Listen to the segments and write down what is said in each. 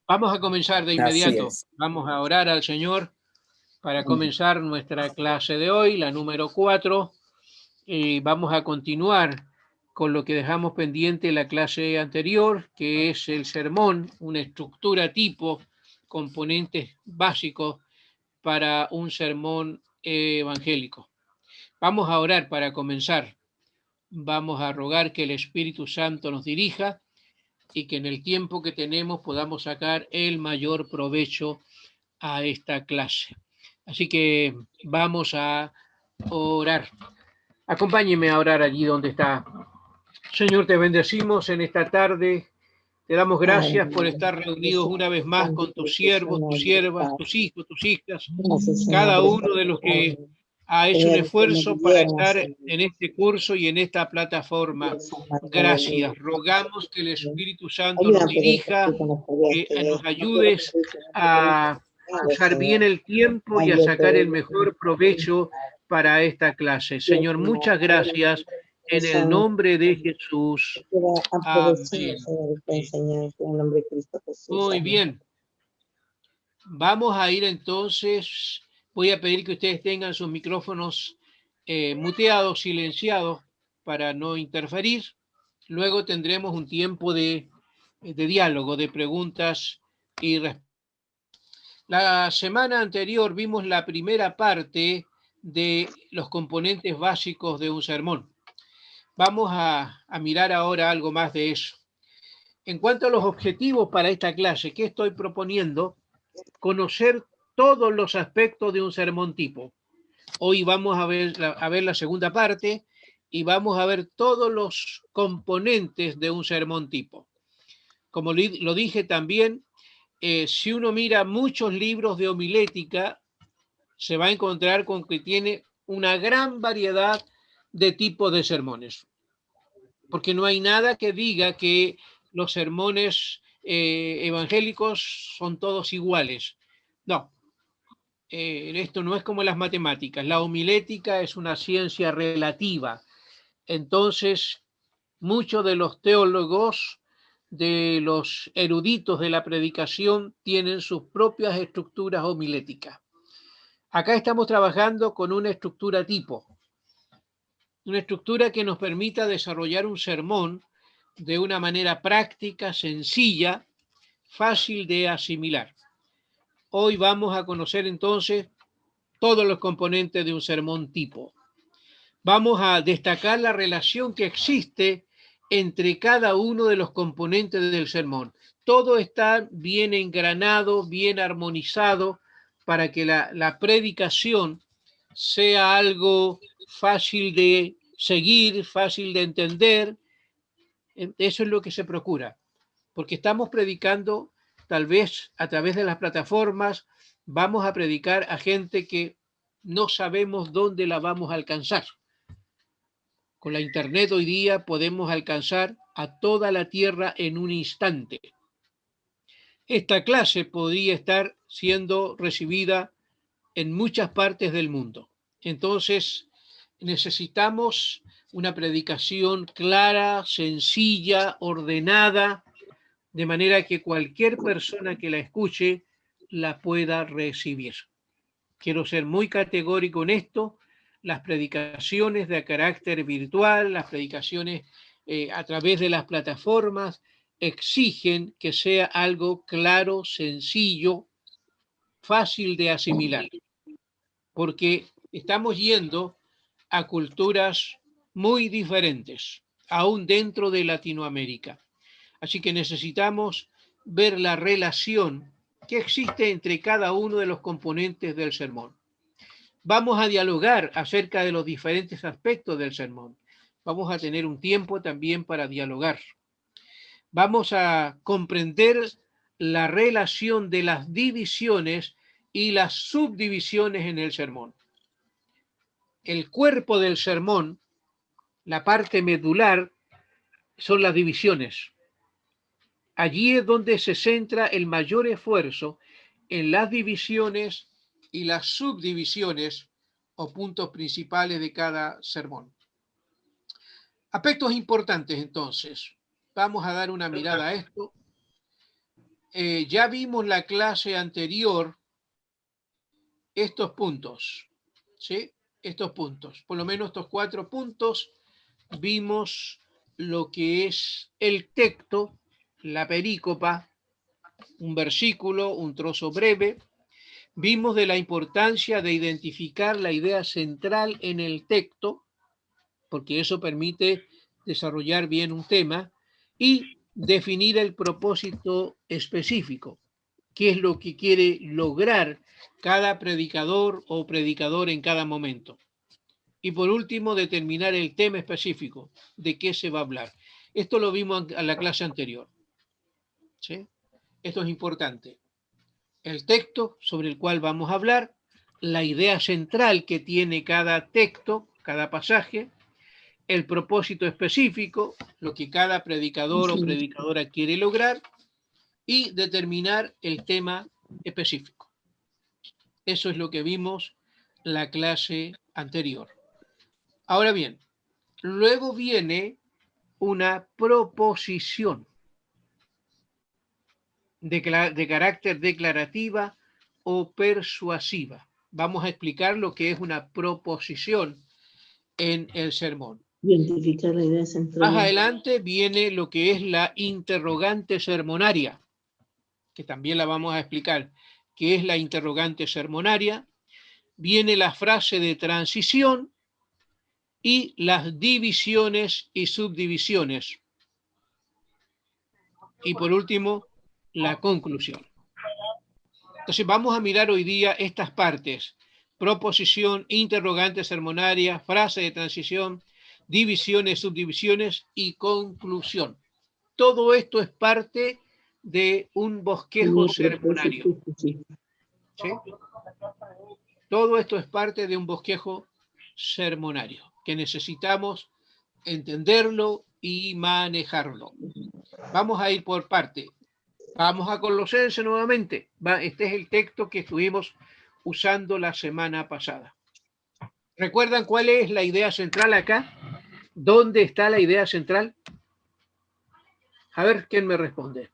Vamos a comenzar de inmediato. Vamos a orar al Señor para comenzar nuestra clase de hoy, la número 4. Y vamos a continuar con lo que dejamos pendiente la clase anterior, que es el sermón, una estructura tipo, componentes básicos para un sermón evangélico. Vamos a orar para comenzar. Vamos a rogar que el Espíritu Santo nos dirija y que en el tiempo que tenemos podamos sacar el mayor provecho a esta clase. Así que vamos a orar. Acompáñeme a orar allí donde está. Señor, te bendecimos en esta tarde. Te damos gracias por estar reunidos una vez más con tus siervos, tus siervas, tus hijos, tus hijas, cada uno de los que ha hecho un esfuerzo para estar en este curso y en esta plataforma. Gracias. Rogamos que el Espíritu Santo nos dirija, que nos ayudes a usar bien el tiempo y a sacar el mejor provecho para esta clase. Señor, muchas gracias. En el nombre de Jesús. Amén. Muy bien. Vamos a ir entonces. Voy a pedir que ustedes tengan sus micrófonos muteados, silenciados, para no interferir. Luego tendremos un tiempo de diálogo, de preguntas y respuestas. La semana anterior vimos la primera parte de los componentes básicos de un sermón. Vamos a mirar ahora algo más de eso. En cuanto a los objetivos para esta clase, ¿qué estoy proponiendo? Conocer todos los aspectos de un sermón tipo. Hoy vamos a ver la segunda parte y vamos a ver todos los componentes de un sermón tipo. Como lo dije también, si uno mira muchos libros de homilética, se va a encontrar con que tiene una gran variedad de tipos de sermones. Porque no hay nada que diga que los sermones evangélicos son todos iguales. No, esto no es como las matemáticas. La homilética es una ciencia relativa. Entonces, muchos de los teólogos, de los eruditos de la predicación, tienen sus propias estructuras homiléticas. Acá estamos trabajando con una estructura tipo. Una estructura que nos permita desarrollar un sermón de una manera práctica, sencilla, fácil de asimilar. Hoy vamos a conocer entonces todos los componentes de un sermón tipo. Vamos a destacar la relación que existe entre cada uno de los componentes del sermón. Todo está bien engranado, bien armonizado para que la predicación sea algo fácil de seguir, fácil de entender. Eso es lo que se procura, porque estamos predicando, tal vez a través de las plataformas, vamos a predicar a gente que no sabemos dónde la vamos a alcanzar. Con la internet hoy día podemos alcanzar a toda la tierra en un instante. Esta clase podría estar siendo recibida en muchas partes del mundo. Entonces, necesitamos una predicación clara, sencilla, ordenada, de manera que cualquier persona que la escuche la pueda recibir. Quiero ser muy categórico en esto. Las predicaciones de carácter virtual, las predicaciones a través de las plataformas, exigen que sea algo claro, sencillo, fácil de asimilar, porque estamos yendo a culturas muy diferentes, aún dentro de Latinoamérica. Así que necesitamos ver la relación que existe entre cada uno de los componentes del sermón. Vamos a dialogar acerca de los diferentes aspectos del sermón. Vamos a tener un tiempo también para dialogar. vamos a comprender la relación de las divisiones y las subdivisiones en el sermón. El cuerpo del sermón, la parte medular, son las divisiones. Allí es donde se centra el mayor esfuerzo en las divisiones y las subdivisiones o puntos principales de cada sermón. Aspectos importantes, entonces. Vamos a dar una mirada a esto. Ya vimos la clase anterior estos puntos, ¿sí? Estos puntos, por lo menos estos 4 puntos, vimos lo que es el texto, la perícopa, un versículo, un trozo breve. Vimos de la importancia de identificar la idea central en el texto, porque eso permite desarrollar bien un tema, y definir el propósito específico, qué es lo que quiere lograr cada predicador o predicador en cada momento. Y por último, determinar el tema específico, de qué se va a hablar. Esto lo vimos en la clase anterior, ¿sí? Esto es importante. El texto sobre el cual vamos a hablar, la idea central que tiene cada texto, cada pasaje, el propósito específico, lo que cada predicador o predicadora quiere lograr, y determinar el tema específico. Eso es lo que vimos la clase anterior. Ahora bien, luego viene una proposición de carácter declarativa o persuasiva. Vamos a explicar lo que es una proposición en el sermón. Identificar la idea central. Más adelante viene lo que es la interrogante sermonaria, que también la vamos a explicar. ¿Qué es la interrogante sermonaria? Viene la frase de transición y las divisiones y subdivisiones. Y por último, la conclusión. Entonces vamos a mirar hoy día estas partes: proposición, interrogante sermonaria, frase de transición, divisiones, subdivisiones y conclusión. Todo esto es parte de un bosquejo sermonario. ¿Sí? Todo esto es parte de un bosquejo sermonario que necesitamos entenderlo y manejarlo. Vamos a ir por parte. Vamos a Colosenses nuevamente. Este es el texto que estuvimos usando la semana pasada. ¿Recuerdan cuál es la idea central acá? ¿Dónde está la idea central? A ver quién me responde.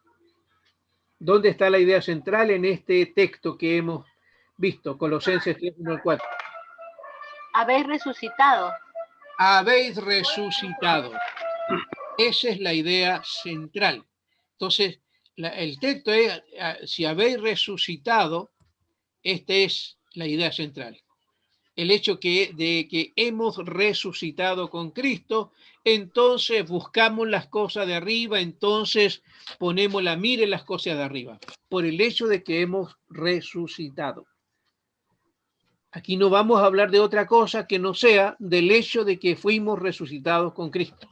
¿Dónde está la idea central en este texto que hemos visto? Colosenses 3:1-4. Habéis resucitado. Habéis resucitado. Esa es la idea central. Entonces, el texto es, si habéis resucitado, esta es la idea central. El hecho de que hemos resucitado con Cristo, entonces buscamos las cosas de arriba, entonces ponemos la mira en las cosas de arriba, por el hecho de que hemos resucitado. Aquí no vamos a hablar de otra cosa que no sea del hecho de que fuimos resucitados con Cristo.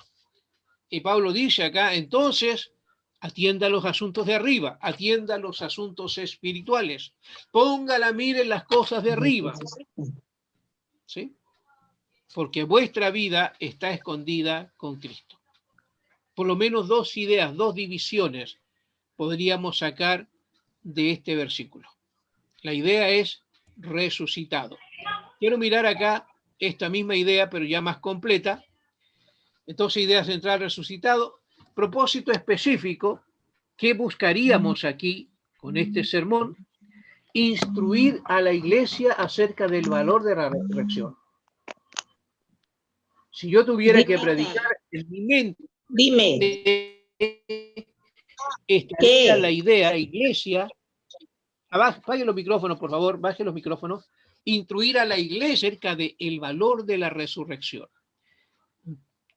Y Pablo dice acá, entonces, atienda los asuntos de arriba, atienda los asuntos espirituales, ponga la mira en las cosas de arriba. ¿Sí? Porque vuestra vida está escondida con Cristo. Por lo menos 2 ideas, 2 divisiones podríamos sacar de este versículo. La idea es resucitado. Quiero mirar acá esta misma idea, pero ya más completa. Entonces, idea central, resucitado. Propósito específico, ¿qué buscaríamos aquí con este sermón? Instruir a la iglesia acerca del valor de la resurrección. Si yo tuviera que predicar en mi mente, estaría la idea, la iglesia, baje los micrófonos, por favor, baje los micrófonos, instruir a la iglesia acerca del valor de la resurrección.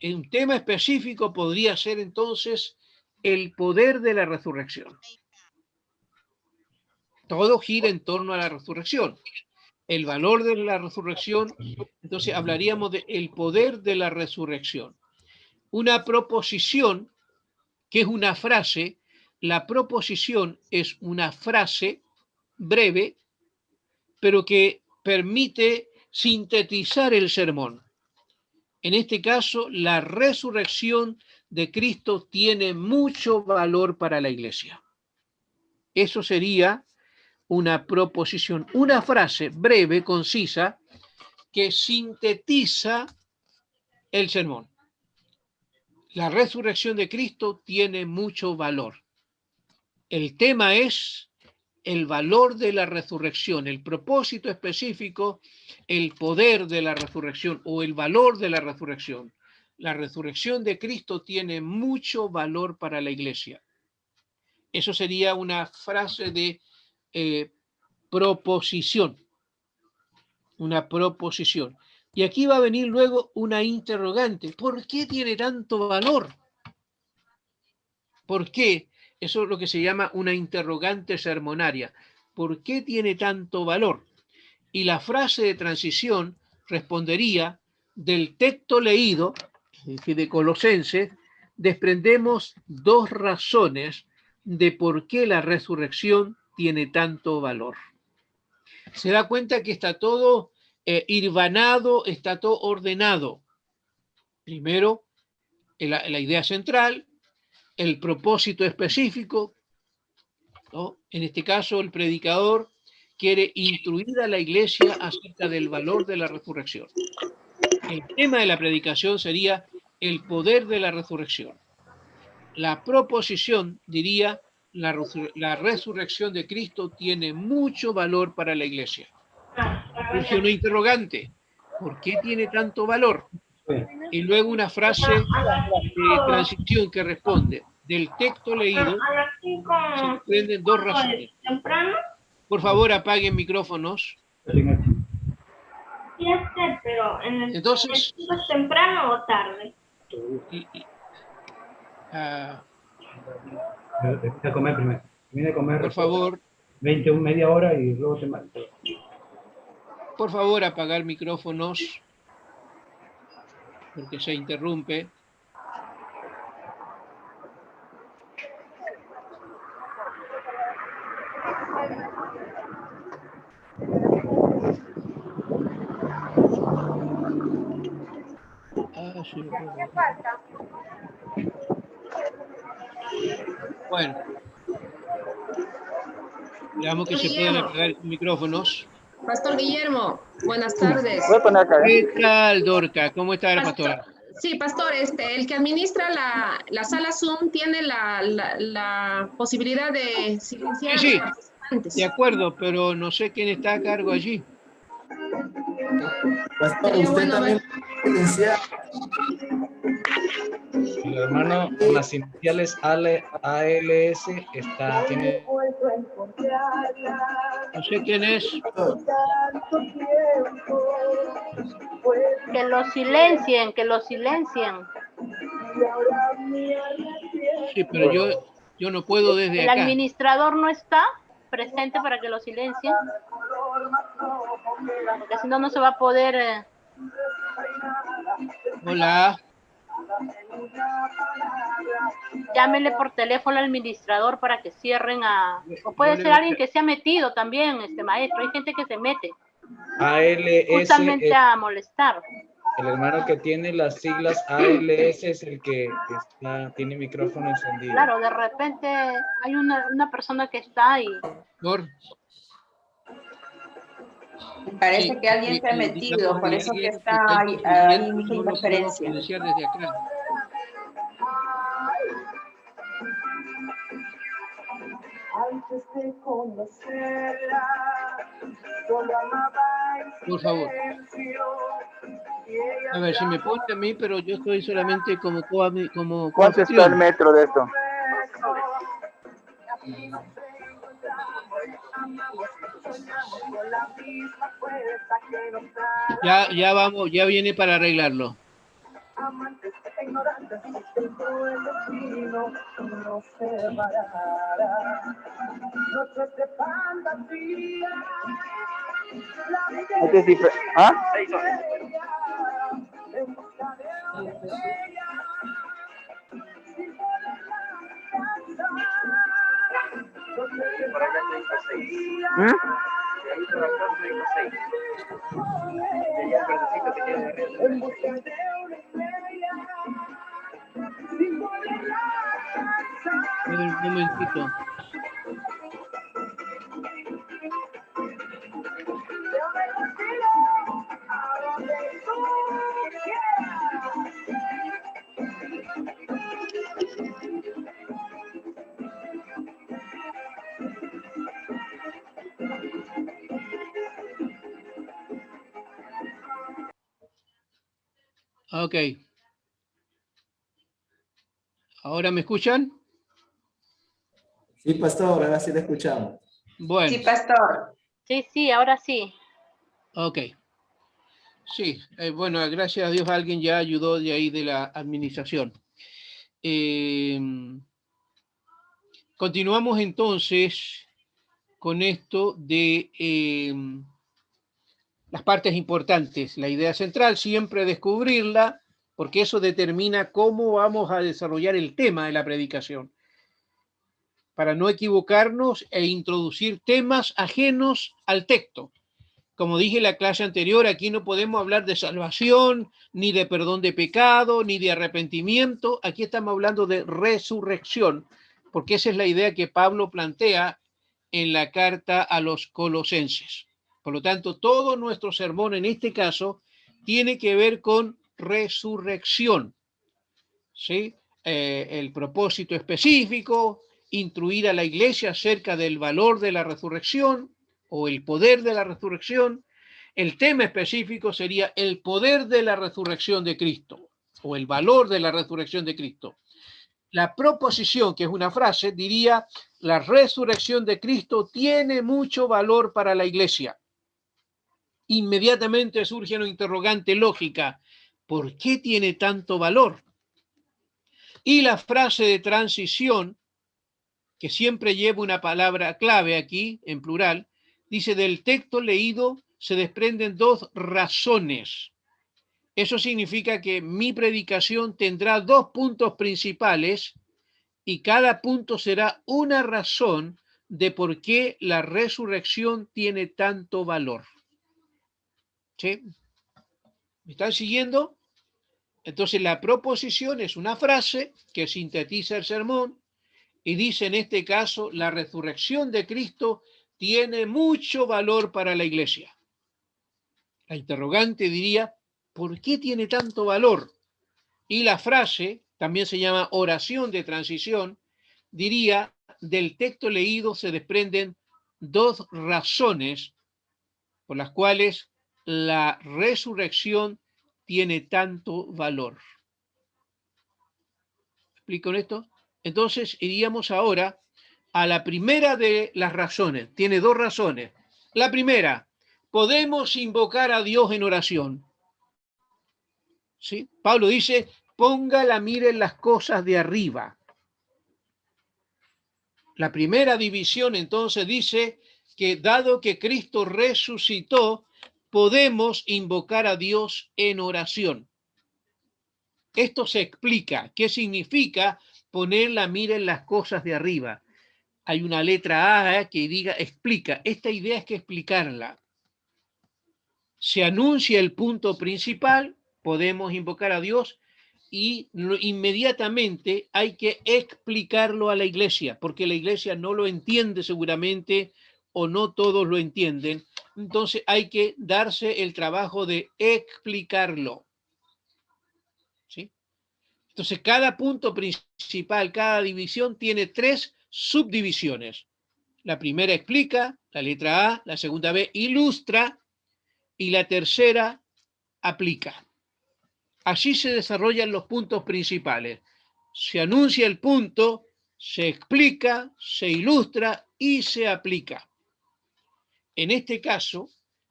Un tema específico podría ser entonces el poder de la resurrección. Todo gira en torno a la resurrección. El valor de la resurrección, entonces hablaríamos del poder de la resurrección. Una proposición ¿Qué es una frase? La proposición es una frase breve, pero que permite sintetizar el sermón. En este caso, la resurrección de Cristo tiene mucho valor para la iglesia. Eso sería una proposición, una frase breve, concisa, que sintetiza el sermón. La resurrección de Cristo tiene mucho valor. El tema es el valor de la resurrección, el propósito específico, el poder de la resurrección o el valor de la resurrección. La resurrección de Cristo tiene mucho valor para la iglesia. Eso sería una frase de proposición. Una proposición. Y aquí va a venir luego una interrogante. ¿Por qué tiene tanto valor? ¿Por qué? Eso es lo que se llama una interrogante sermonaria. ¿Por qué tiene tanto valor? Y la frase de transición respondería: del texto leído, es decir, de Colosenses, desprendemos dos razones de por qué la resurrección tiene tanto valor. Se da cuenta que está todo hilvanado, está todo ordenado. Primero, la idea central, el propósito específico, ¿no? En este caso, el predicador quiere instruir a la iglesia acerca del valor de la resurrección. El tema de la predicación sería el poder de la resurrección. La proposición diría: la resurrección de Cristo tiene mucho valor para la iglesia. Surge una interrogante: ¿por qué tiene tanto valor? Y luego una frase de transición que responde: del texto leído se desprenden dos razones. Por favor, apaguen micrófonos. Pero Entonces, ¿es temprano o tarde? A comer primero. Viene a comer. Por favor. 20, media hora y luego te mato. Por favor, apagar micrófonos, porque se interrumpe. Bueno, veamos que se pueden apagar micrófonos. Pastor Guillermo, buenas tardes. ¿Qué tal, Dorca? ¿Cómo está la pastora? Sí, pastor, el que administra la sala Zoom tiene la posibilidad de silenciar Sí, a los participantes. de acuerdo, pero no sé quién está a cargo allí. Pastor, usted también silenciar. El hermano con las iniciales ALS tiene. No sé quién es. Que lo silencien, que lo silencien. Sí, pero yo no puedo desde El acá. administrador no está presente para que lo silencien. Porque si no, no se va a poder... Hola. Llámele por teléfono al administrador para que cierren a... O puede ser alguien que se ha metido también, maestro. Hay gente que se mete. ALS. Justamente a molestar. El hermano que tiene las siglas ALS es el que tiene micrófono encendido. Claro, de repente hay una persona que está ahí. Parece sí, que alguien sí, se ha metido, por eso que está ahí mi interferencia. Desde acá. Antes de conocerla, por favor. A ver, si me pone a mí, pero yo estoy solamente como ¿Cuánto está el metro de esto? Ya vamos, ya viene para arreglarlo. Amantes ignorantes, dentro del destino no se separará. Noches de fantasía. Este es diferente. ¿Ah? ¿Mm? En busca de una estrella, sin poderla alcanzar. Un momentito. Yo me consigo a donde tú Ok. ¿Ahora me escuchan? Sí, pastor, ahora sí te escuchamos. Bueno. Sí, pastor. Sí, ahora sí. Ok. Sí, bueno, gracias a Dios alguien ya ayudó de ahí de la administración. Continuamos entonces con esto de las partes importantes. La idea central siempre descubrirla, porque eso determina cómo vamos a desarrollar el tema de la predicación, para no equivocarnos e introducir temas ajenos al texto. Como dije en la clase anterior, aquí no podemos hablar de salvación, ni de perdón de pecado, ni de arrepentimiento. Aquí estamos hablando de resurrección, porque esa es la idea que Pablo plantea en la carta a los Colosenses. Por lo tanto, todo nuestro sermón en este caso tiene que ver con resurrección. ¿Sí? El propósito específico, instruir a la iglesia acerca del valor de la resurrección o el poder de la resurrección. El tema específico sería el poder de la resurrección de Cristo o el valor de la resurrección de Cristo. La proposición, que es una frase, diría: la resurrección de Cristo tiene mucho valor para la iglesia. Inmediatamente surge una interrogante lógica: ¿por qué tiene tanto valor? Y la frase de transición, que siempre lleva una palabra clave aquí, en plural, dice: del texto leído se desprenden dos razones. Eso significa que mi predicación tendrá dos puntos principales y cada punto será una razón de por qué la resurrección tiene tanto valor. ¿Sí? ¿Me están siguiendo? Entonces la proposición es una frase que sintetiza el sermón y dice en este caso: la resurrección de Cristo tiene mucho valor para la iglesia. La interrogante diría: ¿por qué tiene tanto valor? Y la frase, también se llama oración de transición, diría: del texto leído se desprenden dos razones por las cuales la resurrección tiene tanto valor. ¿Explico esto? Entonces iríamos ahora a la primera de las razones. Tiene dos razones. La primera: podemos invocar a Dios en oración. ¿Sí? Pablo dice: ponga la mira en las cosas de arriba. La primera división entonces dice que dado que Cristo resucitó, podemos invocar a Dios en oración. Esto se explica. ¿Qué significa poner la mira en las cosas de arriba? Hay una letra A que diga explica. Esta idea es que explicarla. Se anuncia el punto principal, podemos invocar a Dios, y inmediatamente hay que explicarlo a la iglesia, porque la iglesia no lo entiende seguramente, o no todos lo entienden. Entonces hay que darse el trabajo de explicarlo. ¿Sí? Entonces cada punto principal, cada división tiene tres subdivisiones. La primera explica, la letra A; la segunda B ilustra y la tercera aplica. Así se desarrollan los puntos principales. Se anuncia el punto, se explica, se ilustra y se aplica. En este caso,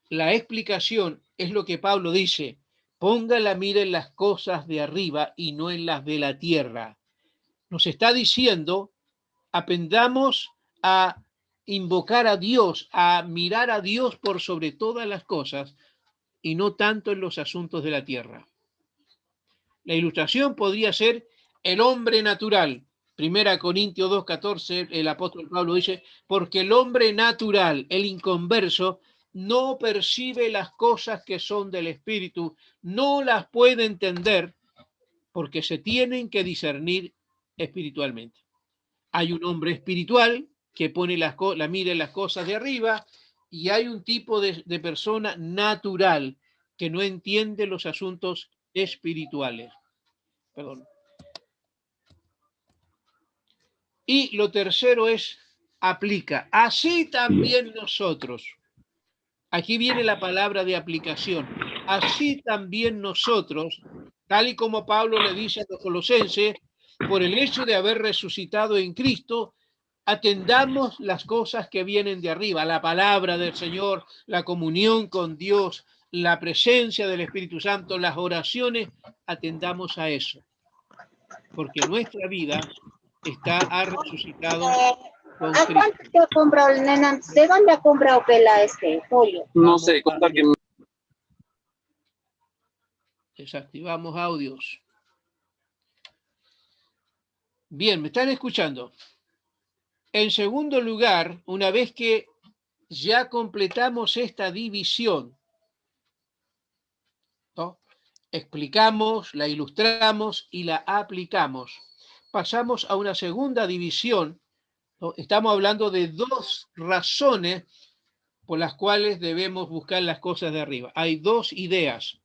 la explicación es lo que Pablo dice: ponga la mira en las cosas de arriba y no en las de la tierra. Nos está diciendo: aprendamos a invocar a Dios, a mirar a Dios por sobre todas las cosas y no tanto en los asuntos de la tierra. La ilustración podría ser el hombre natural. Primera Corintios 2:14, el apóstol Pablo dice, porque el hombre natural, el inconverso, no percibe las cosas que son del Espíritu, no las puede entender, porque se tienen que discernir espiritualmente. Hay un hombre espiritual que pone la mira en las cosas de arriba, y hay un tipo de persona natural que no entiende los asuntos espirituales. Perdón. Y lo tercero es aplica. Así también nosotros. Aquí viene la palabra de aplicación. Así también nosotros, tal y como Pablo le dice a los colosenses, por el hecho de haber resucitado en Cristo, atendamos las cosas que vienen de arriba, la palabra del Señor, la comunión con Dios, la presencia del Espíritu Santo, las oraciones, atendamos a eso. Porque nuestra vida ha resucitado con Cristo. ¿Cuánto te ha comprado, nena? ¿De dónde ha comprado Pela pollo? No sé, contar que... Desactivamos audios. Bien, ¿me están escuchando? En segundo lugar, una vez que ya completamos esta división, ¿no? Explicamos, la ilustramos y la aplicamos, pasamos a una segunda división, ¿no? Estamos hablando de dos razones por las cuales debemos buscar las cosas de arriba. Hay dos ideas.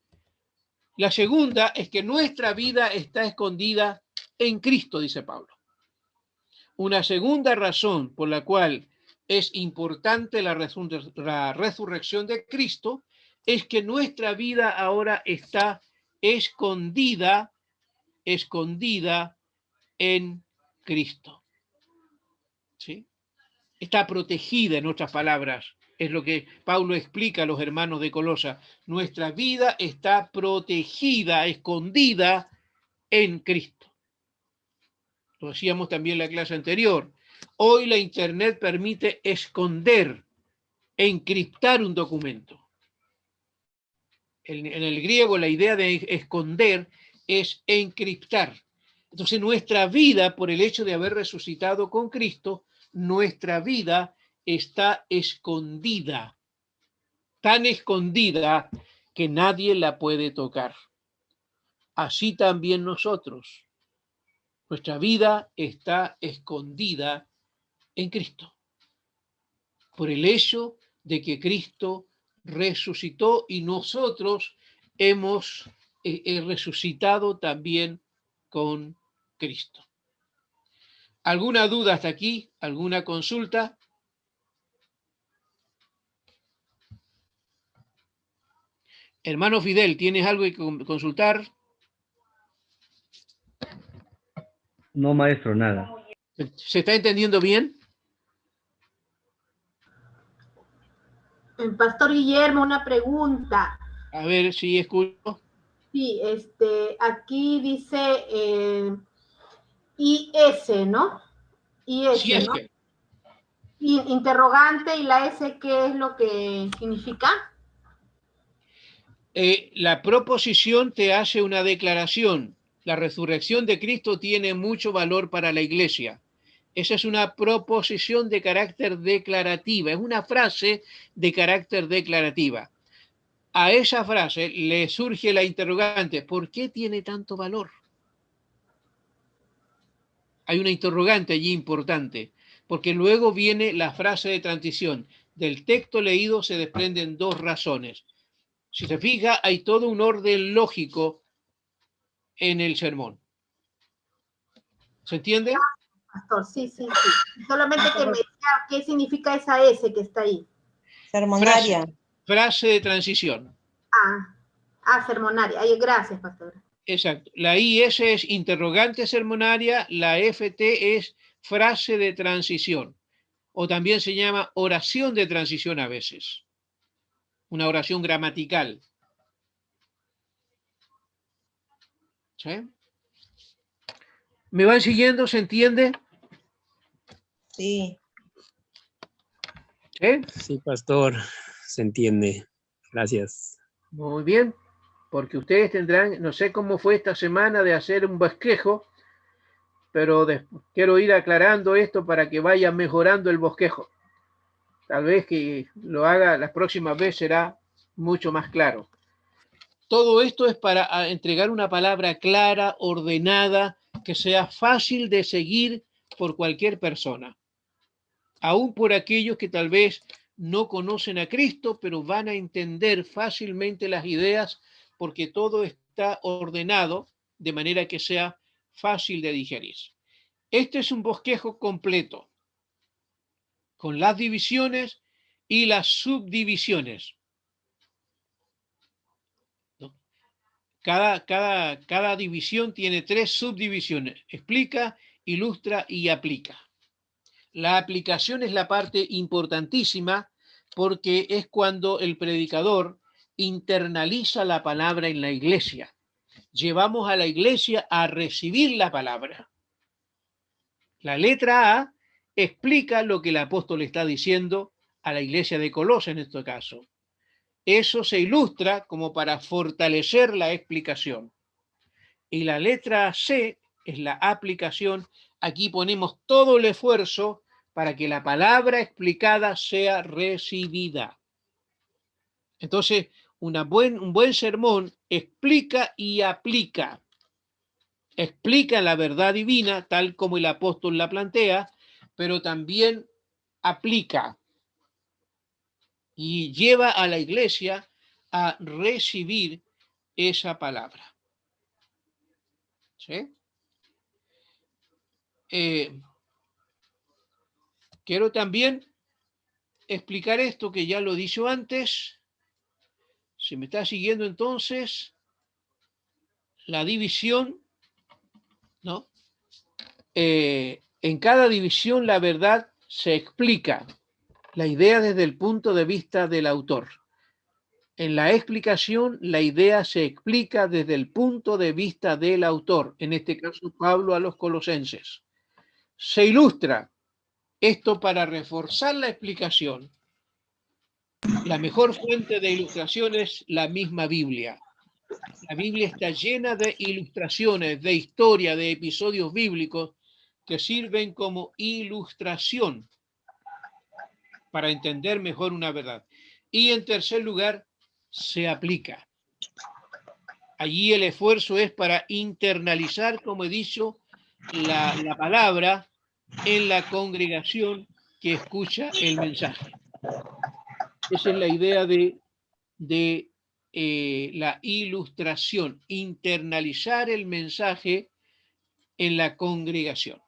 La segunda es que nuestra vida está escondida en Cristo, dice Pablo. Una segunda razón por la cual es importante la resurrección de Cristo es que nuestra vida ahora está escondida en Cristo. ¿Sí? Está protegida, en otras palabras. Es lo que Pablo explica a los hermanos de Colosa. Nuestra vida está protegida, escondida en Cristo. Lo decíamos también en la clase anterior. Hoy la Internet permite esconder, encriptar un documento. En el griego la idea de esconder es encriptar. Entonces nuestra vida, por el hecho de haber resucitado con Cristo, nuestra vida está escondida, tan escondida que nadie la puede tocar. Así también nosotros. Nuestra vida está escondida en Cristo, por el hecho de que Cristo resucitó y nosotros hemos resucitado también con Cristo. ¿Alguna duda hasta aquí? ¿Alguna consulta? Hermano Fidel, ¿tienes algo que consultar? No, maestro, nada. ¿Se está entendiendo bien? Pastor Guillermo, una pregunta. A ver si escucho. Sí, aquí dice IS, ¿no? IS, Sí, es ¿no? que. Interrogante y la S, ¿qué es lo que significa? La proposición te hace una declaración. La resurrección de Cristo tiene mucho valor para la iglesia. Esa es una proposición de carácter declarativa, es una frase de carácter declarativa. A esa frase le surge la interrogante, ¿por qué tiene tanto valor? Hay una interrogante allí importante, porque luego viene la frase de transición. Del texto leído se desprenden dos razones. Si se fija, hay todo un orden lógico en el sermón. ¿Se entiende? Pastor, sí. Solamente que me diga qué significa esa S que está ahí. Sermonaria. Frase de transición. Sermonaria. Ay, gracias, pastor. Exacto. La IS es interrogante sermonaria, la FT es frase de transición. O también se llama oración de transición a veces. Una oración gramatical. ¿Sí? ¿Me van siguiendo? ¿Se entiende? Sí. ¿Sí? Sí, pastor, se entiende. Gracias. Muy bien, porque ustedes tendrán, no sé cómo fue esta semana de hacer un bosquejo, pero quiero ir aclarando esto para que vaya mejorando el bosquejo. Tal vez que lo haga las próximas veces será mucho más claro. Todo esto es para entregar una palabra clara, ordenada, que sea fácil de seguir por cualquier persona. Aún por aquellos que tal vez no conocen a Cristo, pero van a entender fácilmente las ideas porque todo está ordenado de manera que sea fácil de digerir. Este es un bosquejo completo, con las divisiones y las subdivisiones. ¿No? Cada división tiene 3 subdivisiones: explica, ilustra y aplica. La aplicación es la parte importantísima porque es cuando el predicador internaliza la palabra en la iglesia. Llevamos a la iglesia a recibir la palabra. La letra A explica lo que el apóstol está diciendo a la iglesia de Colosas en este caso. Eso se ilustra como para fortalecer la explicación. Y la letra C es la aplicación. Aquí ponemos todo el esfuerzo para que la palabra explicada sea recibida. Entonces, un buen sermón explica y aplica. Explica la verdad divina, tal como el apóstol la plantea, pero también aplica y lleva a la iglesia a recibir esa palabra. ¿Sí? Quiero también explicar esto que ya lo he dicho antes. ¿Se me está siguiendo entonces? La división, ¿no? En cada división la verdad se explica, la idea desde el punto de vista del autor. En la explicación, la idea se explica desde el punto de vista del autor, en este caso Pablo a los colosenses. Se ilustra esto para reforzar la explicación. La mejor fuente de ilustración es la misma Biblia. La Biblia está llena de ilustraciones, de historia, de episodios bíblicos que sirven como ilustración para entender mejor una verdad. Y en tercer lugar, se aplica. Allí el esfuerzo es para internalizar, como he dicho, la palabra en la congregación que escucha el mensaje. Esa es la idea de la ilustración, internalizar el mensaje en la congregación.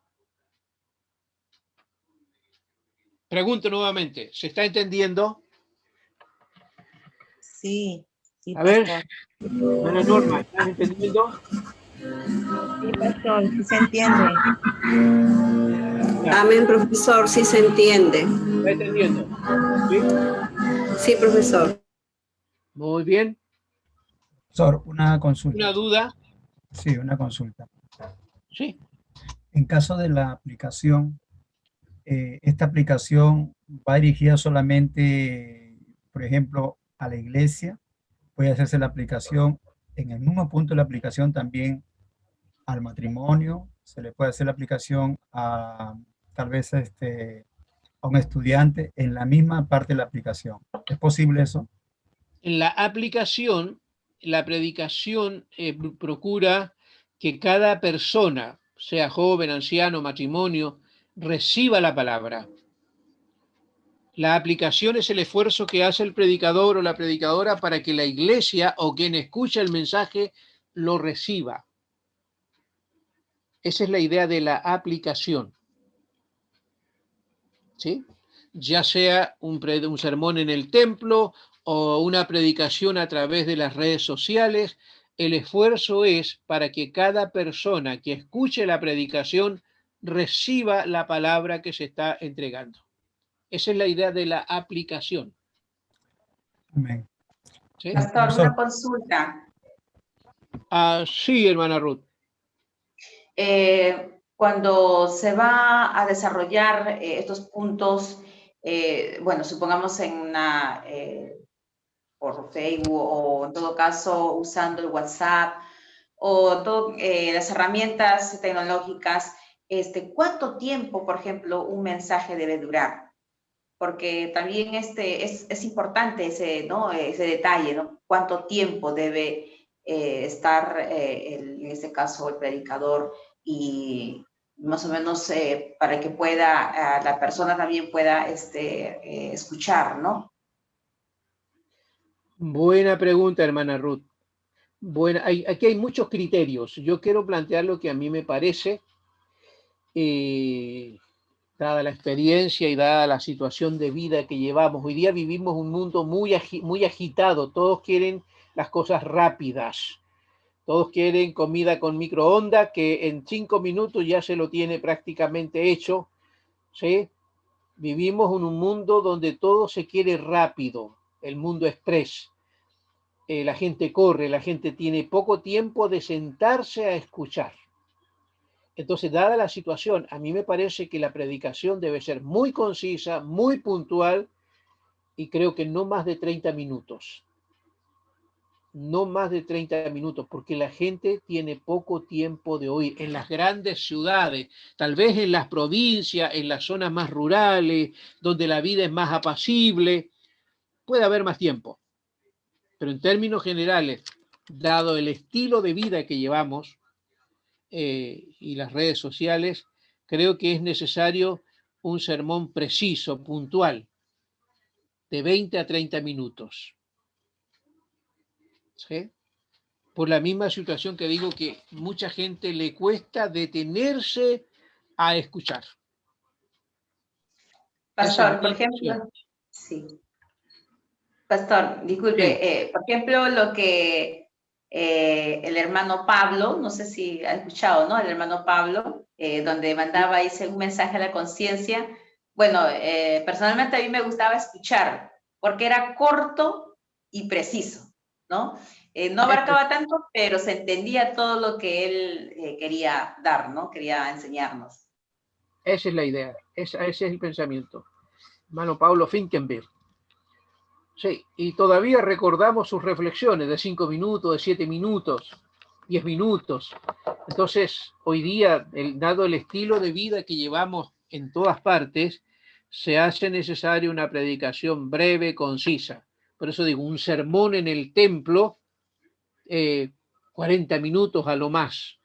Pregunto nuevamente, ¿se está entendiendo? Sí, sí, A ver, pastor. Ana Norma, ¿estás entendiendo? Sí, pastor, sí se entiende. Amén, profesor, sí se entiende. ¿Está entendiendo? ¿Sí? Sí, profesor. Muy bien. Profesor, una consulta. ¿Una duda? Sí, una consulta. Sí. En caso de la aplicación, esta aplicación va dirigida solamente, por ejemplo, a la iglesia. Puede hacerse la aplicación en el mismo punto de la aplicación también al matrimonio. Se le puede hacer la aplicación a tal vez a un estudiante en la misma parte de la aplicación. ¿Es posible eso? En la aplicación, la predicación procura que cada persona, sea joven, anciano, matrimonio, reciba la palabra. La aplicación es el esfuerzo que hace el predicador o la predicadora para que la iglesia o quien escucha el mensaje lo reciba. Esa es la idea de la aplicación. ¿Sí? Ya sea un sermón en el templo o una predicación a través de las redes sociales, el esfuerzo es para que cada persona que escuche la predicación reciba la palabra que se está entregando. Esa es la idea de la aplicación. Amén. ¿Sí? Pastor, una consulta. Sí, hermana Ruth. Cuando se va a desarrollar estos puntos, bueno, supongamos en una, por Facebook o en todo caso usando el WhatsApp o las herramientas tecnológicas, ¿cuánto tiempo, por ejemplo, un mensaje debe durar? Porque también es importante ese detalle, ¿no? ¿Cuánto tiempo debe estar, en este caso, el predicador, y más o menos para que pueda, la persona también pueda escuchar, ¿no? Buena pregunta, hermana Ruth. Aquí hay muchos criterios. Yo quiero plantear lo que a mí me parece, dada la experiencia y dada la situación de vida que llevamos. Hoy día vivimos un mundo muy agitado. Todos quieren las cosas rápidas. Todos quieren comida con microondas, que en 5 minutos ya se lo tiene prácticamente hecho, ¿sí? Vivimos en un mundo donde todo se quiere rápido, el mundo express. La gente corre, la gente tiene poco tiempo de sentarse a escuchar. Entonces, dada la situación, a mí me parece que la predicación debe ser muy concisa, muy puntual, y creo que no más de 30 minutos. No más de 30 minutos, porque la gente tiene poco tiempo de oír. En las grandes ciudades, tal vez en las provincias, en las zonas más rurales, donde la vida es más apacible, puede haber más tiempo. Pero en términos generales, dado el estilo de vida que llevamos y las redes sociales, creo que es necesario un sermón preciso, puntual, de 20 a 30 minutos. ¿Sí? Por la misma situación que digo que mucha gente le cuesta detenerse a escuchar. Pastor, por ejemplo, sí. Pastor, disculpe, por ejemplo, lo que el hermano Pablo, no sé si ha escuchado, ¿no? El hermano Pablo, donde mandaba dice, un mensaje a la conciencia. Bueno, personalmente a mí me gustaba escuchar, porque era corto y preciso, ¿no? No abarcaba tanto, pero se entendía todo lo que él quería dar, ¿no? Quería enseñarnos. Esa es la idea, ese es el pensamiento. Hermano Pablo Finkenberg. Sí, y todavía recordamos sus reflexiones de 5 minutos, de 7 minutos, 10 minutos. Entonces, hoy día, dado el estilo de vida que llevamos en todas partes, se hace necesaria una predicación breve, concisa. Por eso digo, un sermón en el templo, 40 minutos a lo más.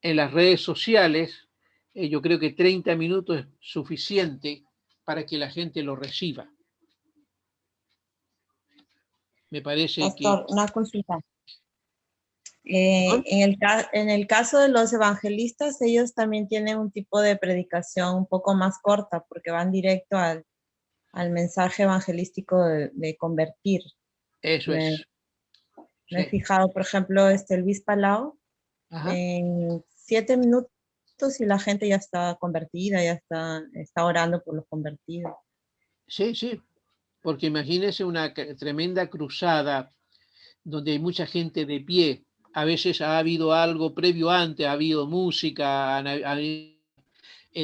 En las redes sociales, yo creo que 30 minutos es suficiente para que la gente lo reciba. Me parece Pastor, que... una consulta. En el caso de los evangelistas, ellos también tienen un tipo de predicación un poco más corta, porque van directo al mensaje evangelístico de convertir. Eso es. Me he fijado, por ejemplo, Luis Palau, en 7 minutos y la gente ya está convertida, ya está orando por los convertidos. Sí, sí, porque imagínese una tremenda cruzada donde hay mucha gente de pie. A veces ha habido algo previo antes, ha habido música,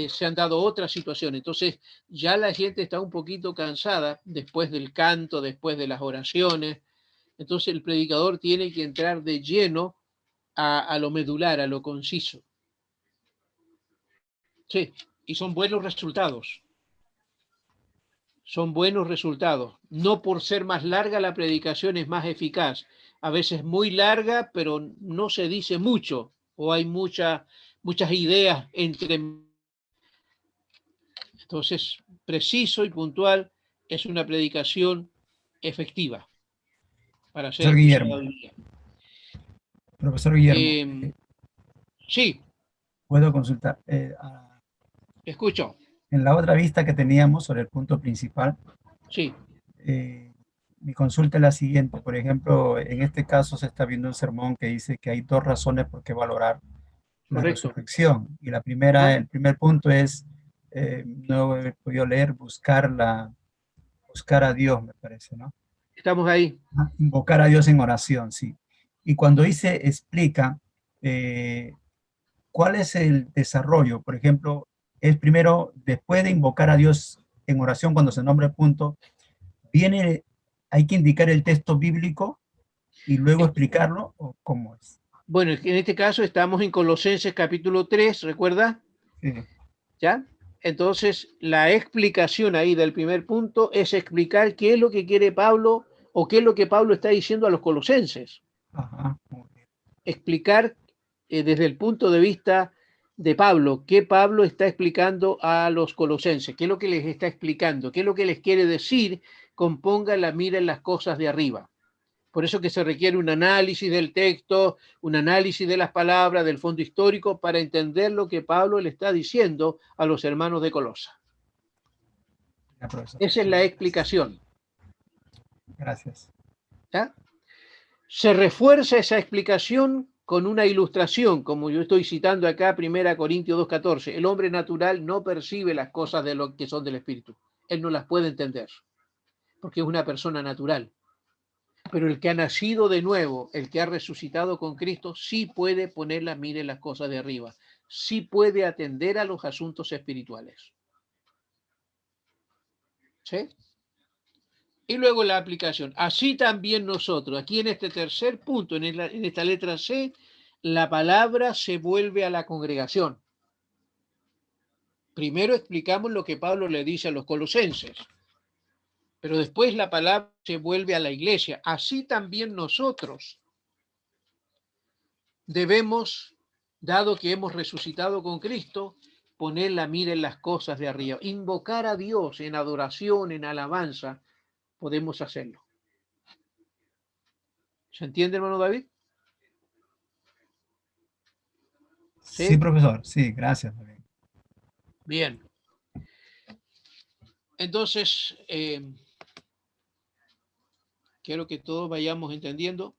se han dado otras situaciones. Entonces ya la gente está un poquito cansada después del canto, después de las oraciones. Entonces el predicador tiene que entrar de lleno a lo medular, a lo conciso. Sí, y son buenos resultados. Son buenos resultados. No por ser más larga la predicación es más eficaz. A veces muy larga, pero no se dice mucho, o hay muchas ideas entre... Entonces, preciso y puntual es una predicación efectiva para ser Guillermo. Profesor Guillermo. Sí. ¿Puedo consultar? Escucho. En la otra vista que teníamos sobre el punto principal, sí. Mi consulta es la siguiente. Por ejemplo, en este caso se está viendo un sermón que dice que hay 2 razones por qué valorar la resurrección. Y la primera, el primer punto es, no he podido leer, buscar a Dios, me parece, ¿no? Estamos ahí. Invocar a Dios en oración, sí. Y cuando explica cuál es el desarrollo, por ejemplo, es primero, después de invocar a Dios en oración, cuando se nombra el punto, hay que indicar el texto bíblico y luego explicarlo, ¿o cómo es? Bueno, en este caso estamos en Colosenses capítulo 3, ¿recuerda? Sí. ¿Ya? Entonces, la explicación ahí del primer punto es explicar qué es lo que quiere Pablo o qué es lo que Pablo está diciendo a los colosenses. Ajá. Explicar desde el punto de vista de Pablo, qué Pablo está explicando a los colosenses, qué es lo que les está explicando, qué es lo que les quiere decir con ponga la mira en las cosas de arriba. Por eso que se requiere un análisis del texto, un análisis de las palabras, del fondo histórico, para entender lo que Pablo le está diciendo a los hermanos de Colosa. Esa es la explicación. Gracias. ¿Ya? Se refuerza esa explicación con una ilustración, como yo estoy citando acá, 1 Corintios 2:14. El hombre natural no percibe las cosas de lo que son del Espíritu. Él no las puede entender, porque es una persona natural. Pero el que ha nacido de nuevo, el que ha resucitado con Cristo, sí puede poner la mira en las cosas de arriba, sí puede atender a los asuntos espirituales. ¿Sí? Y luego la aplicación. Así también nosotros, aquí en este tercer punto, en esta letra C, la palabra se vuelve a la congregación. Primero explicamos lo que Pablo le dice a los colosenses, pero después la palabra se vuelve a la iglesia. Así también nosotros debemos, dado que hemos resucitado con Cristo, poner la mira en las cosas de arriba. Invocar a Dios en adoración, en alabanza, podemos hacerlo. ¿Se entiende, hermano David? Sí, profesor. Sí, gracias. Bien. Entonces, quiero que todos vayamos entendiendo.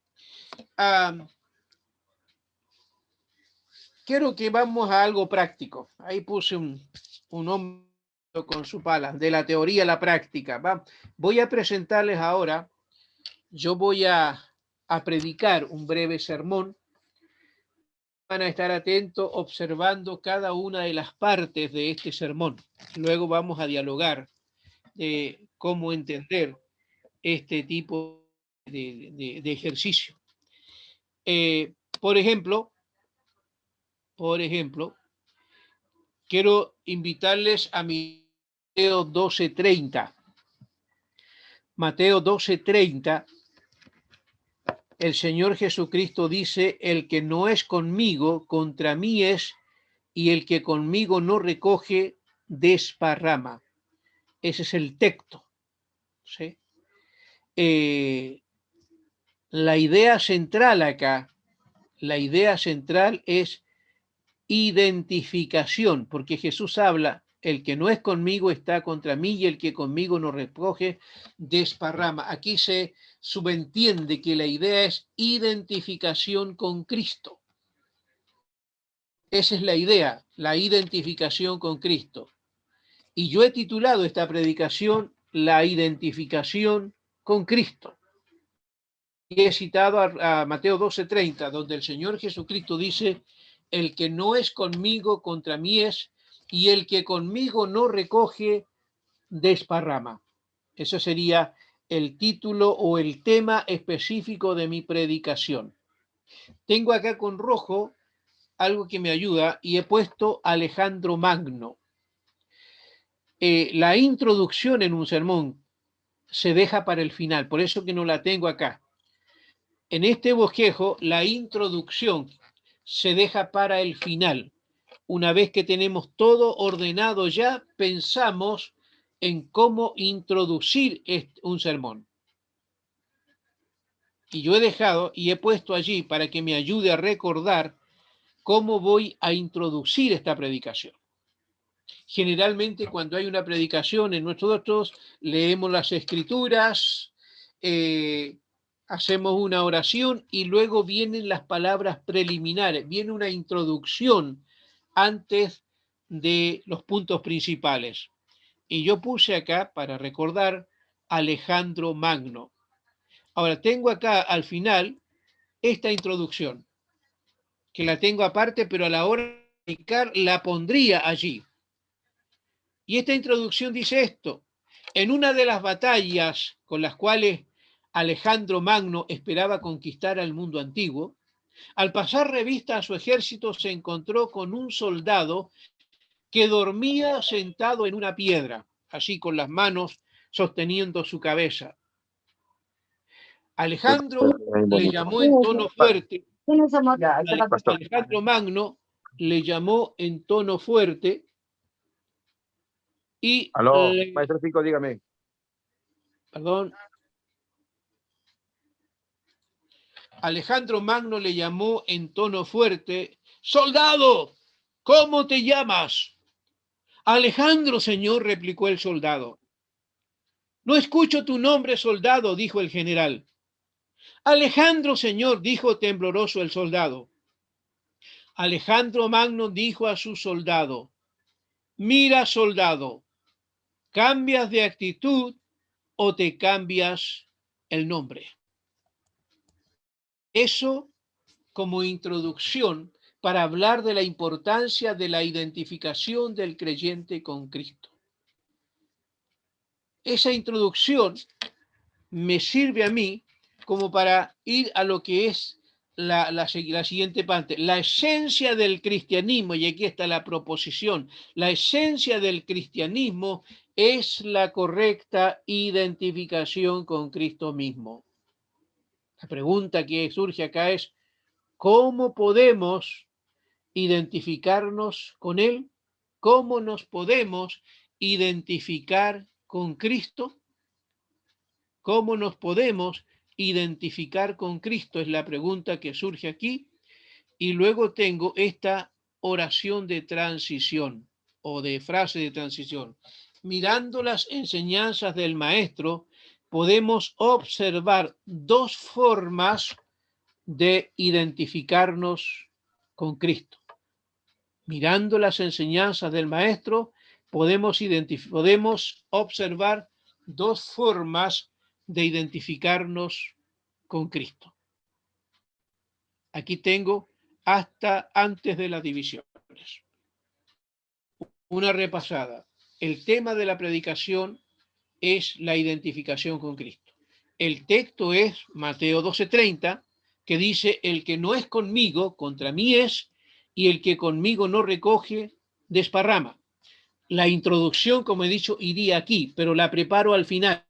Quiero que vamos a algo práctico. Ahí puse un hombre con su pala, de la teoría a la práctica. Voy a presentarles ahora, yo voy a predicar un breve sermón. Van a estar atentos observando cada una de las partes de este sermón. Luego vamos a dialogar de cómo entender este tipo de ejercicio. Por ejemplo, quiero invitarles a Mateo 12:30. Mateo 12:30, el Señor Jesucristo dice, el que no es conmigo, contra mí es, y el que conmigo no recoge, desparrama. Ese es el texto. ¿Sí? La idea central acá, la idea central es identificación, porque Jesús habla, el que no es conmigo está contra mí y el que conmigo no recoge, desparrama. Aquí se subentiende que la idea es identificación con Cristo. Esa es la idea, la identificación con Cristo. Y yo he titulado esta predicación La identificación con Cristo. Y he citado a Mateo 12:30, donde el Señor Jesucristo dice, el que no es conmigo, contra mí es, y el que conmigo no recoge, desparrama. Eso sería el título o el tema específico de mi predicación. Tengo acá con rojo algo que me ayuda y he puesto Alejandro Magno. La introducción en un sermón se deja para el final, por eso que no la tengo acá. En este bosquejo, la introducción se deja para el final. Una vez que tenemos todo ordenado ya, pensamos en cómo introducir un sermón. Y yo he dejado y he puesto allí para que me ayude a recordar cómo voy a introducir esta predicación. Generalmente cuando hay una predicación en nosotros leemos las escrituras, hacemos una oración y luego vienen las palabras preliminares, viene una introducción antes de los puntos principales. Y yo puse acá, para recordar, Alejandro Magno. Ahora, tengo acá al final esta introducción, que la tengo aparte, pero a la hora de explicar la pondría allí. Y esta introducción dice esto: en una de las batallas con las cuales Alejandro Magno esperaba conquistar al mundo antiguo, al pasar revista a su ejército se encontró con un soldado que dormía sentado en una piedra, así con las manos sosteniendo su cabeza. Alejandro le llamó en tono fuerte, Alejandro Magno le llamó en tono fuerte y... Aló, maestro Fico, dígame. Perdón. Alejandro Magno le llamó en tono fuerte: ¡Soldado! ¿Cómo te llamas? Alejandro, señor, replicó el soldado. No escucho tu nombre, soldado, dijo el general. Alejandro, señor, dijo tembloroso el soldado. Alejandro Magno dijo a su soldado: mira, soldado, ¿cambias de actitud o te cambias el nombre? Eso como introducción para hablar de la importancia de la identificación del creyente con Cristo. Esa introducción me sirve a mí como para ir a lo que es la siguiente parte. La esencia del cristianismo, y aquí está la proposición, la esencia del cristianismo es la correcta identificación con Cristo mismo. La pregunta que surge acá es: ¿cómo podemos identificarnos con Él? ¿Cómo nos podemos identificar con Cristo? ¿Cómo nos podemos identificar con Cristo? Es la pregunta que surge aquí. Y luego tengo esta oración de transición o de frase de transición. Mirando las enseñanzas del Maestro, podemos observar dos formas de identificarnos con Cristo. Mirando las enseñanzas del Maestro, podemos observar dos formas de identificarnos con Cristo. Aquí tengo hasta antes de las divisiones. Una repasada. El tema de la predicación es la identificación con Cristo. El texto es Mateo 12:30, que dice: el que no es conmigo, contra mí es, y el que conmigo no recoge, desparrama. La introducción, como he dicho, iría aquí, pero la preparo al final.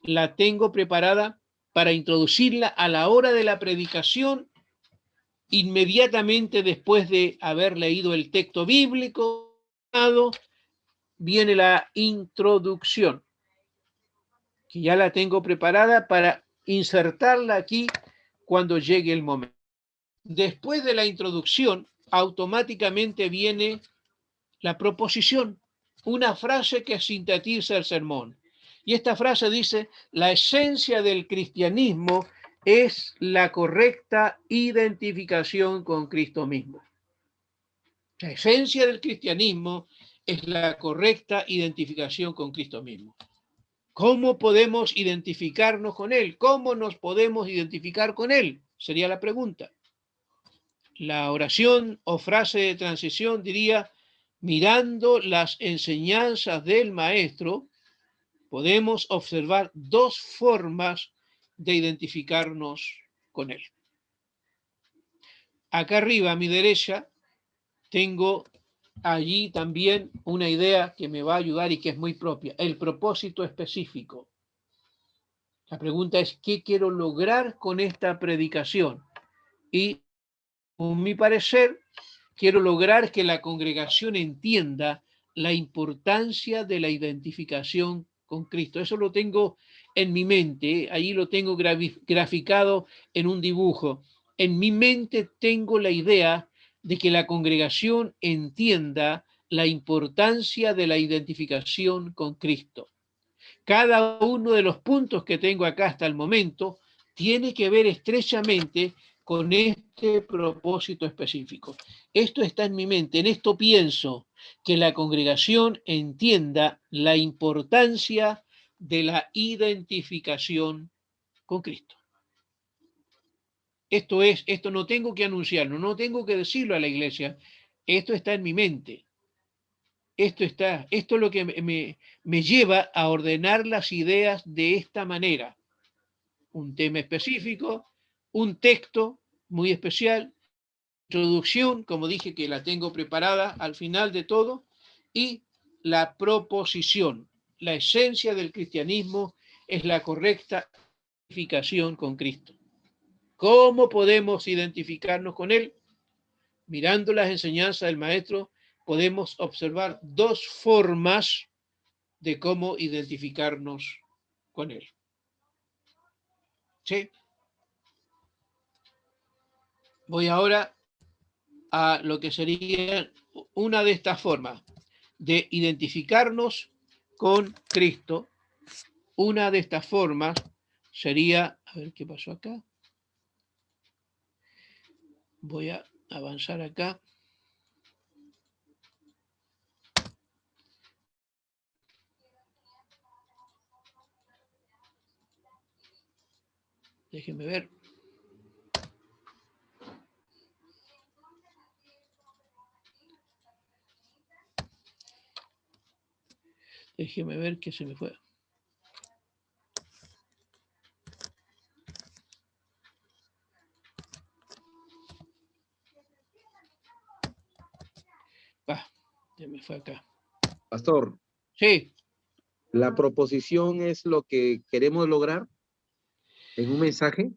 La tengo preparada para introducirla a la hora de la predicación, inmediatamente después de haber leído el texto bíblico. Viene la introducción, que ya la tengo preparada para insertarla aquí cuando llegue el momento. Después de la introducción, automáticamente viene la proposición, una frase que sintetiza el sermón. Y esta frase dice: la esencia del cristianismo es la correcta identificación con Cristo mismo. La esencia del cristianismo es la correcta identificación con Cristo mismo. ¿Cómo podemos identificarnos con Él? ¿Cómo nos podemos identificar con Él? Sería la pregunta. La oración o frase de transición diría: mirando las enseñanzas del Maestro, podemos observar dos formas de identificarnos con Él. Acá arriba, a mi derecha, tengo allí también una idea que me va a ayudar y que es muy propia: el propósito específico. La pregunta es: ¿qué quiero lograr con esta predicación? Y, con mi parecer, quiero lograr que la congregación entienda la importancia de la identificación con Cristo. Eso lo tengo en mi mente, allí lo tengo graficado en un dibujo. En mi mente tengo la idea de que la congregación entienda la importancia de la identificación con Cristo. Cada uno de los puntos que tengo acá hasta el momento tiene que ver estrechamente con este propósito específico. Esto está en mi mente, en esto pienso, que la congregación entienda la importancia de la identificación con Cristo. Esto no tengo que anunciarlo, no tengo que decirlo a la iglesia, esto está en mi mente. Esto es lo que me lleva a ordenar las ideas de esta manera. Un tema específico, un texto muy especial, introducción, como dije, que la tengo preparada al final de todo, y la proposición. La esencia del cristianismo es la correcta identificación con Cristo. ¿Cómo podemos identificarnos con Él? Mirando las enseñanzas del Maestro, podemos observar dos formas de cómo identificarnos con Él. ¿Sí? Voy ahora a lo que sería una de estas formas de identificarnos con Cristo. Una de estas formas sería, a ver qué pasó acá. Voy a avanzar acá. Déjenme ver. Déjenme ver qué se me fue. Ya me fue acá. Pastor. Sí. ¿La proposición es lo que queremos lograr en un mensaje?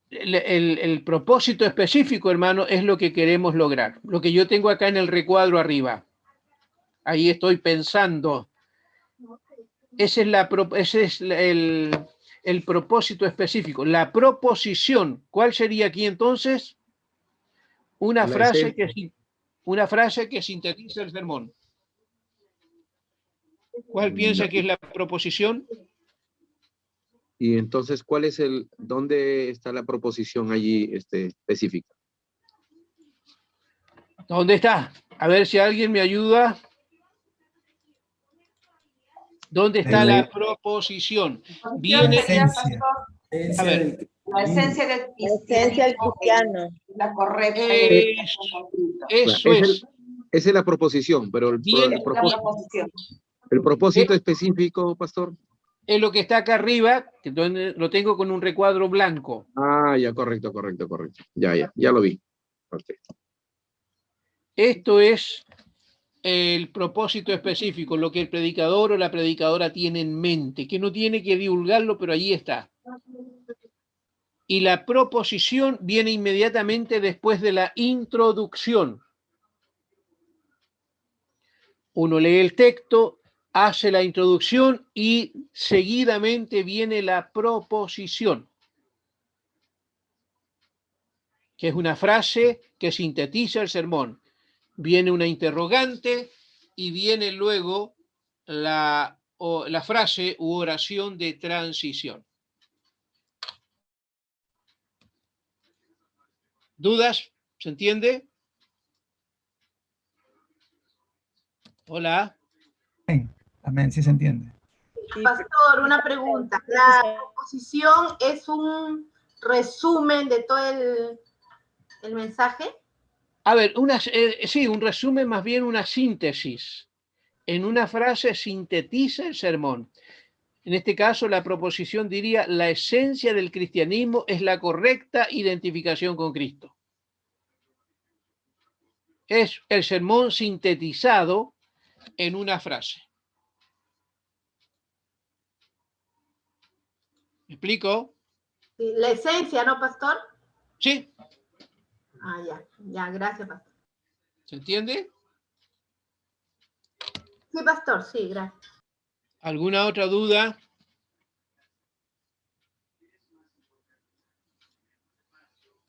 El propósito específico, hermano, es lo que queremos lograr. Lo que yo tengo acá en el recuadro arriba. Ahí estoy pensando. Ese es el propósito específico. La proposición, ¿cuál sería aquí entonces? Una frase que sintetiza el sermón. ¿Cuál piensa que es la proposición? Y entonces, ¿dónde está la proposición allí específica? ¿Dónde está? A ver si alguien me ayuda. ¿Dónde está la proposición? Viene a ver, la esencia del cristiano. La correcta. Eso es. Esa es la proposición, pero el propósito específico, pastor. Es lo que está acá arriba, que lo tengo con un recuadro blanco. Ah, ya, correcto. Ya lo vi. Okay. Esto es el propósito específico, lo que el predicador o la predicadora tiene en mente, que no tiene que divulgarlo, pero allí está. Y la proposición viene inmediatamente después de la introducción. Uno lee el texto, hace la introducción y seguidamente viene la proposición, que es una frase que sintetiza el sermón. Viene una interrogante y viene luego la frase u oración de transición. ¿Dudas? ¿Se entiende? Hola. Amén, sí se entiende. Pastor, una pregunta. ¿La proposición es un resumen de todo el mensaje? A ver, sí, un resumen, más bien una síntesis. En una frase sintetiza el sermón. En este caso, la proposición diría: la esencia del cristianismo es la correcta identificación con Cristo. Es el sermón sintetizado en una frase. ¿Me explico? Sí, la esencia, ¿no, pastor? Sí. Ya, gracias, pastor. ¿Se entiende? Sí, pastor, sí, gracias. ¿Alguna otra duda?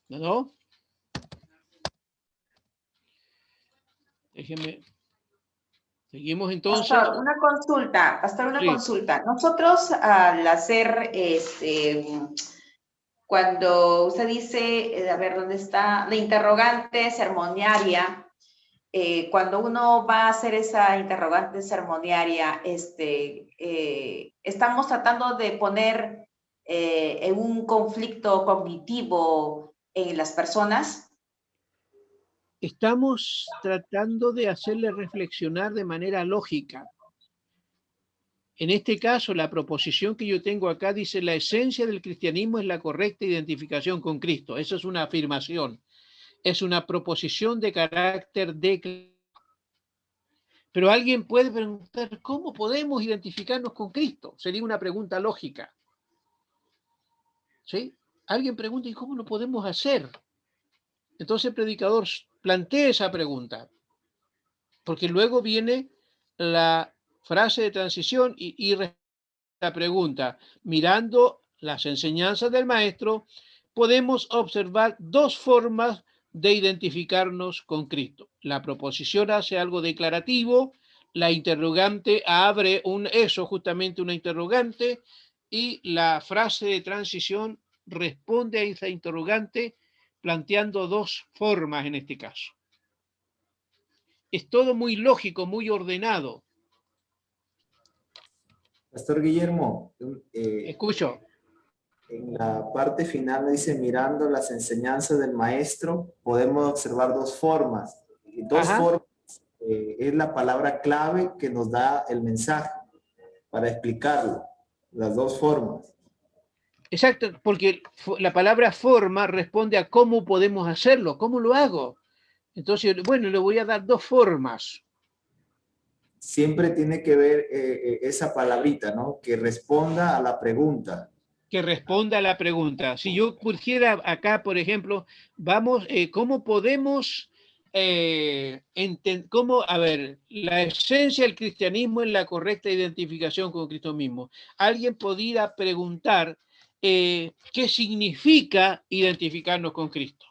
¿No? Déjeme. Seguimos entonces. Pastor, una consulta. Nosotros al hacer cuando usted dice, a ver, ¿dónde está? La interrogante sermoniaria, cuando uno va a hacer esa interrogante sermoniaria, estamos tratando de poner en un conflicto cognitivo en las personas. Estamos tratando de hacerle reflexionar de manera lógica. En este caso, la proposición que yo tengo acá dice: la esencia del cristianismo es la correcta identificación con Cristo. Eso es una afirmación. Es una proposición de carácter declarativo. Pero alguien puede preguntar, ¿cómo podemos identificarnos con Cristo? Sería una pregunta lógica. ¿Sí? Alguien pregunta, ¿y cómo lo podemos hacer? Entonces el predicador plantea esa pregunta, porque luego viene la frase de transición y la pregunta, mirando las enseñanzas del maestro, podemos observar dos formas de identificarnos con Cristo. La proposición hace algo declarativo, la interrogante abre justamente una interrogante, y la frase de transición responde a esa interrogante planteando dos formas en este caso. Es todo muy lógico, muy ordenado. Pastor Guillermo, Escucho. en la parte final dice, mirando las enseñanzas del maestro, podemos observar dos formas. Dos formas es la palabra clave que nos da el mensaje para explicarlo. Las dos formas. Exacto, porque la palabra forma responde a cómo podemos hacerlo, cómo lo hago. Entonces, bueno, le voy a dar dos formas. Siempre tiene que ver esa palabrita, ¿no? Que responda a la pregunta. Que responda a la pregunta. Si yo pusiera acá, por ejemplo, ¿cómo podemos la esencia del cristianismo es la correcta identificación con Cristo mismo? Alguien podría preguntar, ¿qué significa identificarnos con Cristo?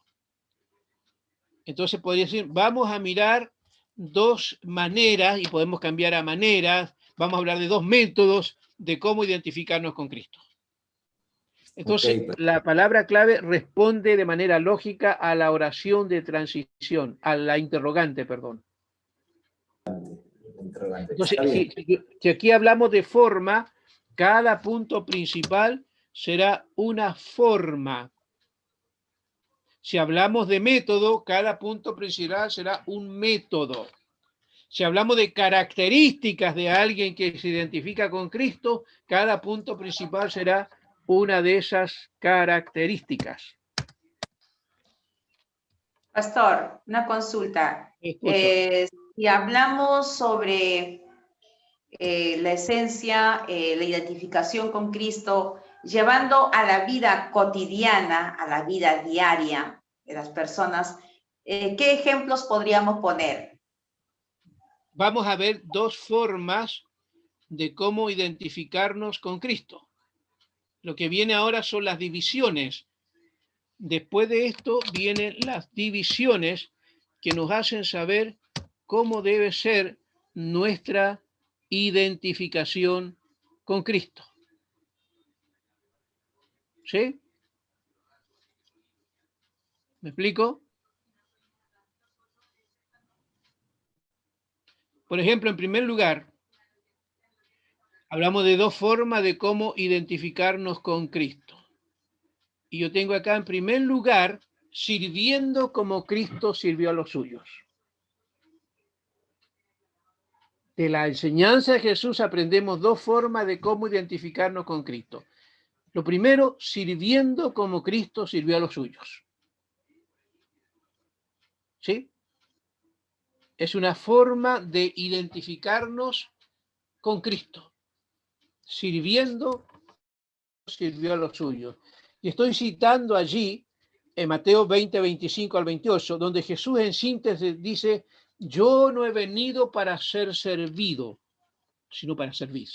Entonces podría decir, vamos a mirar dos maneras, y podemos cambiar a maneras, vamos a hablar de dos métodos de cómo identificarnos con Cristo. Entonces, la palabra clave responde de manera lógica a la oración de transición, a la interrogante, perdón. Entonces, si aquí hablamos de forma, cada punto principal será una forma. Si hablamos de método, cada punto principal será un método. Si hablamos de características de alguien que se identifica con Cristo, cada punto principal será una de esas características. Pastor, una consulta. Si hablamos sobre la esencia, la identificación con Cristo, llevando a la vida cotidiana, a la vida diaria de las personas, ¿qué ejemplos podríamos poner? Vamos a ver dos formas de cómo identificarnos con Cristo. Lo que viene ahora son las divisiones. Después de esto vienen las divisiones que nos hacen saber cómo debe ser nuestra identificación con Cristo. ¿Sí? ¿Me explico? Por ejemplo, en primer lugar, hablamos de dos formas de cómo identificarnos con Cristo. Y yo tengo acá, en primer lugar, sirviendo como Cristo sirvió a los suyos. De la enseñanza de Jesús aprendemos dos formas de cómo identificarnos con Cristo. Lo primero, sirviendo como Cristo sirvió a los suyos. ¿Sí? Es una forma de identificarnos con Cristo. Sirviendo, sirvió a los suyos. Y estoy citando allí, en Mateo 20, 25 al 28, donde Jesús en síntesis dice, yo no he venido para ser servido, sino para servir.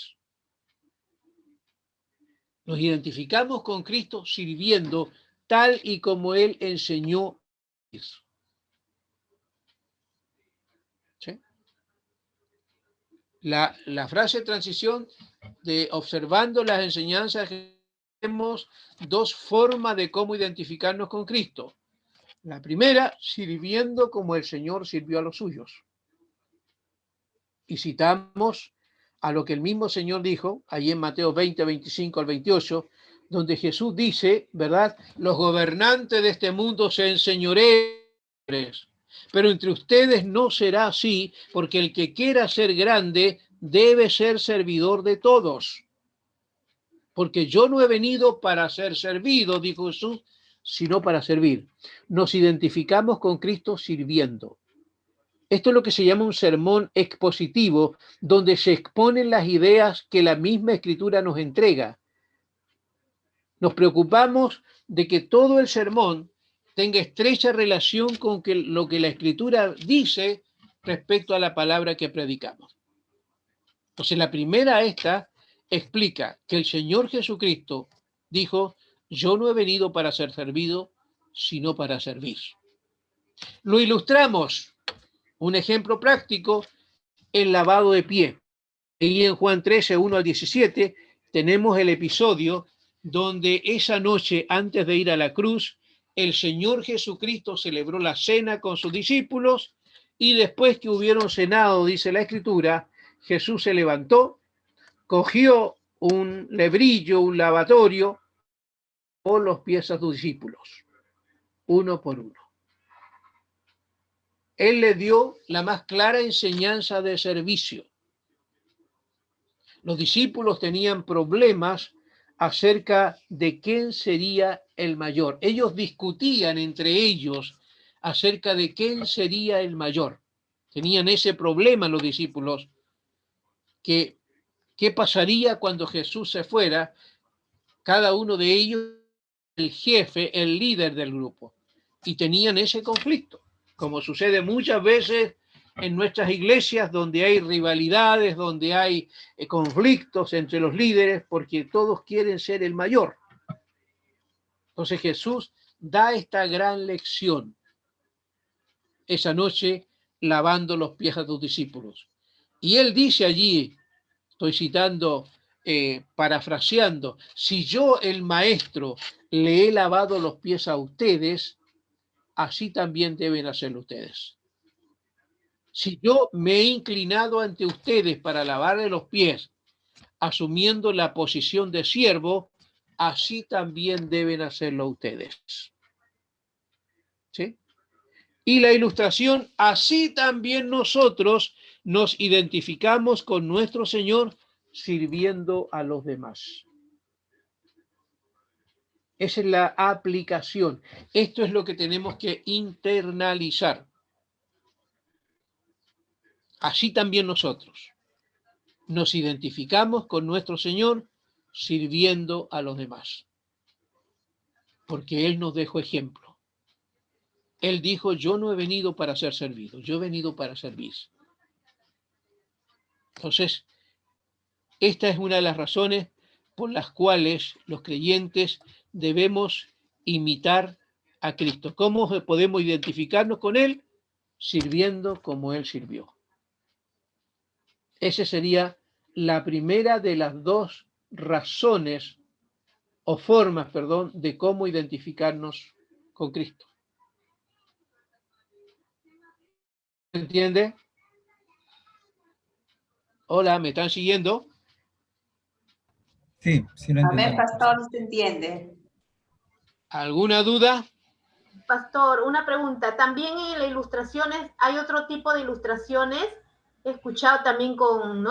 Nos identificamos con Cristo sirviendo tal y como Él enseñó. ¿Sí? La frase de transición de observando las enseñanzas, tenemos dos formas de cómo identificarnos con Cristo. La primera, sirviendo como el Señor sirvió a los suyos. Y citamos a lo que el mismo Señor dijo, ahí en Mateo 20, 25 al 28, donde Jesús dice, ¿verdad? Los gobernantes de este mundo se enseñoreen, pero entre ustedes no será así, porque el que quiera ser grande debe ser servidor de todos. Porque yo no he venido para ser servido, dijo Jesús, sino para servir. Nos identificamos con Cristo sirviendo. Esto es lo que se llama un sermón expositivo, donde se exponen las ideas que la misma Escritura nos entrega. Nos preocupamos de que todo el sermón tenga estrecha relación con lo que la Escritura dice respecto a la palabra que predicamos. Entonces, la primera explica que el Señor Jesucristo dijo: yo no he venido para ser servido, sino para servir. Lo ilustramos, un ejemplo práctico, el lavado de pie. Y en Juan 13, 1 al 17, tenemos el episodio donde esa noche, antes de ir a la cruz, el Señor Jesucristo celebró la cena con sus discípulos, y después que hubieron cenado, dice la Escritura, Jesús se levantó, cogió un lebrillo, un lavatorio, por los pies a sus discípulos, uno por uno. Él le dio la más clara enseñanza de servicio. Los discípulos tenían problemas acerca de quién sería el mayor. Ellos discutían entre ellos acerca de quién sería el mayor. Tenían ese problema los discípulos, que qué pasaría cuando Jesús se fuera. Cada uno de ellos, el jefe, el líder del grupo, y tenían ese conflicto, como sucede muchas veces en nuestras iglesias, donde hay rivalidades, donde hay conflictos entre los líderes, porque todos quieren ser el mayor. Entonces Jesús da esta gran lección esa noche, lavando los pies a sus discípulos. Y él dice allí, estoy citando, parafraseando: si yo, el maestro, le he lavado los pies a ustedes, así también deben hacerlo ustedes. Si yo me he inclinado ante ustedes para lavarle los pies, asumiendo la posición de siervo, así también deben hacerlo ustedes. ¿Sí? Y la ilustración: así también nosotros nos identificamos con nuestro Señor sirviendo a los demás. Esa es la aplicación. Esto es lo que tenemos que internalizar. Así también nosotros nos identificamos con nuestro Señor sirviendo a los demás. Porque Él nos dejó ejemplo. Él dijo: yo no he venido para ser servido, yo he venido para servir. Entonces, esta es una de las razones por las cuales los creyentes debemos imitar a Cristo. ¿Cómo podemos identificarnos con Él? Sirviendo como Él sirvió. Esa sería la primera de las dos razones o formas, de cómo identificarnos con Cristo. ¿Se entiende? Hola, ¿me están siguiendo? Sí, sí lo entiendo. Amén, pastor, ¿se entiende? ¿Alguna duda? Pastor, una pregunta. También en las ilustraciones hay otro tipo de ilustraciones. He escuchado también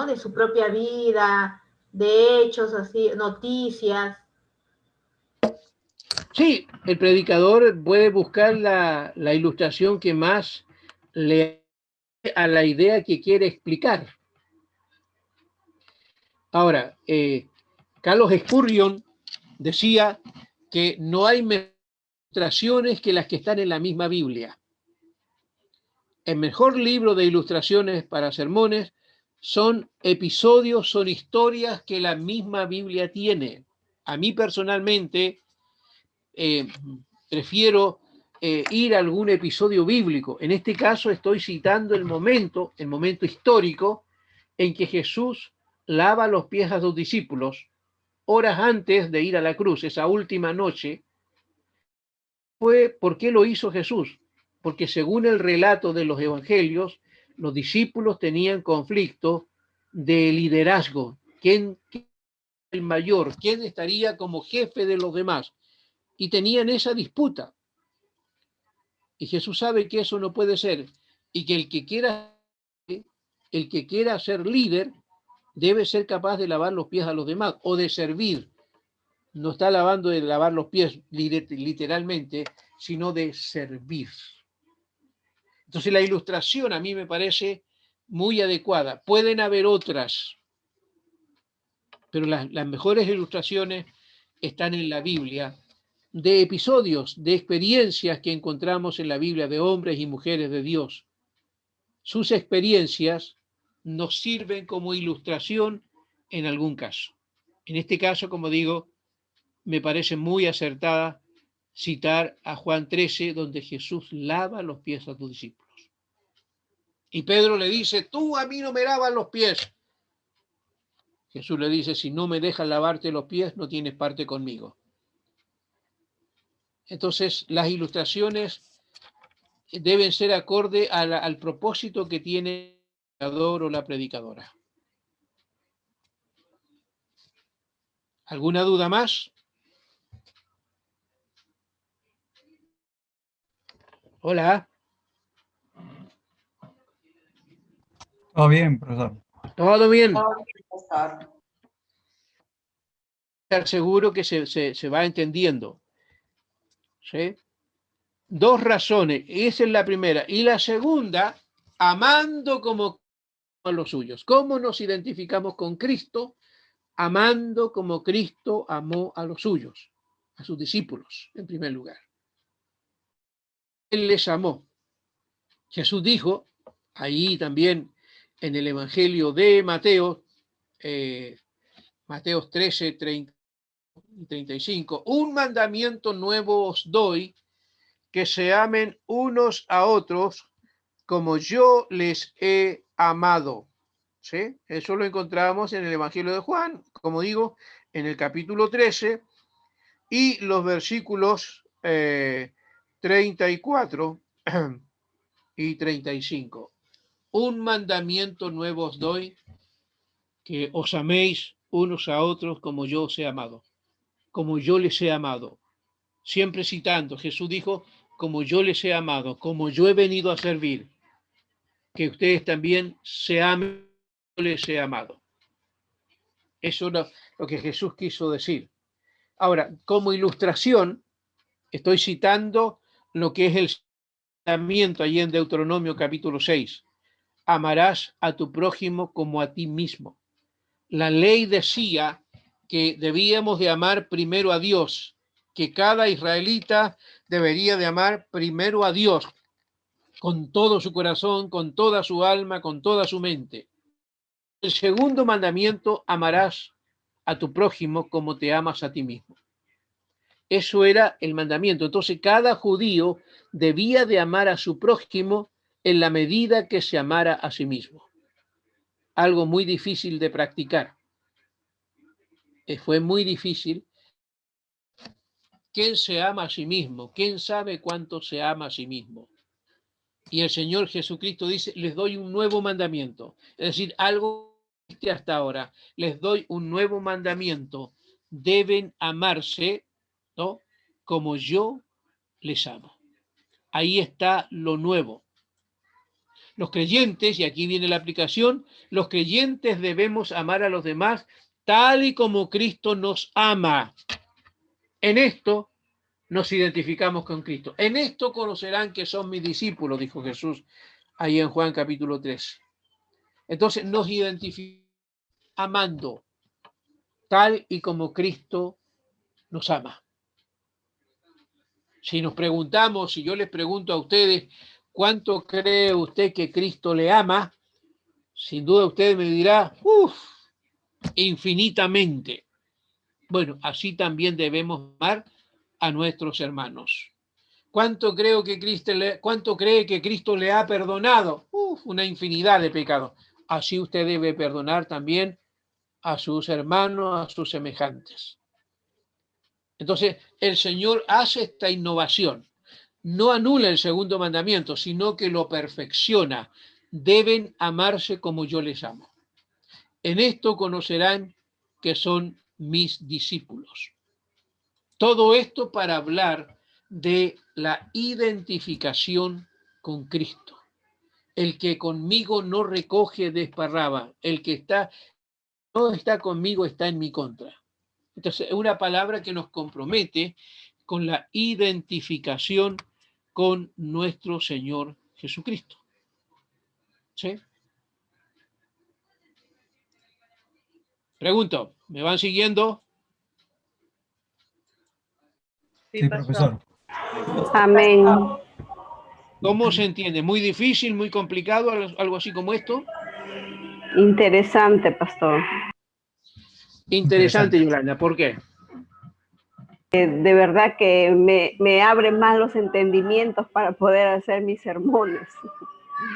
de su propia vida, de hechos, así, noticias. Sí, el predicador puede buscar la ilustración que más le a la idea que quiere explicar. Ahora, Carlos Spurgeon decía que no hay ilustraciones que las que están en la misma Biblia. El mejor libro de ilustraciones para sermones son episodios, son historias que la misma Biblia tiene. A mí personalmente prefiero ir a algún episodio bíblico. En este caso estoy citando el momento histórico en que Jesús lava los pies a sus discípulos horas antes de ir a la cruz, esa última noche. ¿Por qué lo hizo Jesús? Porque según el relato de los evangelios, los discípulos tenían conflicto de liderazgo. ¿Quién es el mayor? ¿Quién estaría como jefe de los demás? Y tenían esa disputa. Y Jesús sabe que eso no puede ser, y que el que quiera ser líder debe ser capaz de lavar los pies a los demás o de servir. No está hablando de lavar los pies literalmente, sino de servir. Entonces la ilustración a mí me parece muy adecuada. Pueden haber otras, pero las mejores ilustraciones están en la Biblia, de episodios, de experiencias que encontramos en la Biblia de hombres y mujeres de Dios. Sus experiencias nos sirven como ilustración en algún caso. En este caso, como digo, me parece muy acertada citar a Juan 13, donde Jesús lava los pies a sus discípulos. Y Pedro le dice, tú a mí no me lavas los pies. Jesús le dice, si no me dejas lavarte los pies, no tienes parte conmigo. Entonces, las ilustraciones deben ser acorde al propósito que tiene el predicador o la predicadora. ¿Alguna duda más? Hola. Todo bien, profesor. Todo bien. Estar seguro que se va entendiendo. ¿Sí? Dos razones. Esa es la primera. Y la segunda, amando como a los suyos. ¿Cómo nos identificamos con Cristo? Amando como Cristo amó a los suyos, a sus discípulos, en primer lugar. Él les amó. Jesús dijo, ahí también en el Evangelio de Mateo, Mateo 13, 30 y 35, un mandamiento nuevo os doy, que se amen unos a otros como yo les he amado. ¿Sí? Eso lo encontramos en el Evangelio de Juan, como digo, en el capítulo 13 y los versículos 34 y 35. Un mandamiento nuevo os doy, que os améis unos a otros como yo os he amado, como yo les he amado. Siempre citando, Jesús dijo, como yo les he amado, como yo he venido a servir, que ustedes también se amen, yo les he amado. Eso es lo que Jesús quiso decir. Ahora, como ilustración, estoy citando lo que es el mandamiento allí en Deuteronomio capítulo 6. Amarás a tu prójimo como a ti mismo. La ley decía que debíamos de amar primero a Dios, que cada israelita debería de amar primero a Dios con todo su corazón, con toda su alma, con toda su mente. El segundo mandamiento, amarás a tu prójimo como te amas a ti mismo. Eso era el mandamiento. Entonces, cada judío debía de amar a su prójimo en la medida que se amara a sí mismo. Algo muy difícil de practicar. Fue muy difícil. ¿Quién se ama a sí mismo? ¿Quién sabe cuánto se ama a sí mismo? Y el Señor Jesucristo dice, les doy un nuevo mandamiento. Es decir, algo que hasta ahora, les doy un nuevo mandamiento. Deben amarse, ¿no? Como yo les amo. Ahí está lo nuevo. Los creyentes, y aquí viene la aplicación, los creyentes debemos amar a los demás tal y como Cristo nos ama. En esto nos identificamos con Cristo. En esto conocerán que son mis discípulos, dijo Jesús ahí en Juan capítulo 3. Entonces nos identificamos amando tal y como Cristo nos ama. Si nos preguntamos, si yo les pregunto a ustedes, ¿cuánto cree usted que Cristo le ama? Sin duda usted me dirá, infinitamente. Bueno, así también debemos amar a nuestros hermanos. ¿Cuánto cree que Cristo le ha perdonado? Una infinidad de pecados. Así usted debe perdonar también a sus hermanos, a sus semejantes. Entonces, el Señor hace esta innovación. No anula el segundo mandamiento, sino que lo perfecciona. Deben amarse como yo les amo. En esto conocerán que son mis discípulos. Todo esto para hablar de la identificación con Cristo. El que conmigo no recoge desparraba. El que no está conmigo está en mi contra. Entonces, es una palabra que nos compromete con la identificación con nuestro Señor Jesucristo. ¿Sí? Pregunto, ¿me van siguiendo? Sí, profesor. Amén. ¿Cómo se entiende? ¿Muy difícil, muy complicado, algo así como esto? Interesante, pastor. Interesante, Yolanda. ¿Por qué? De verdad que me abre más los entendimientos para poder hacer mis sermones.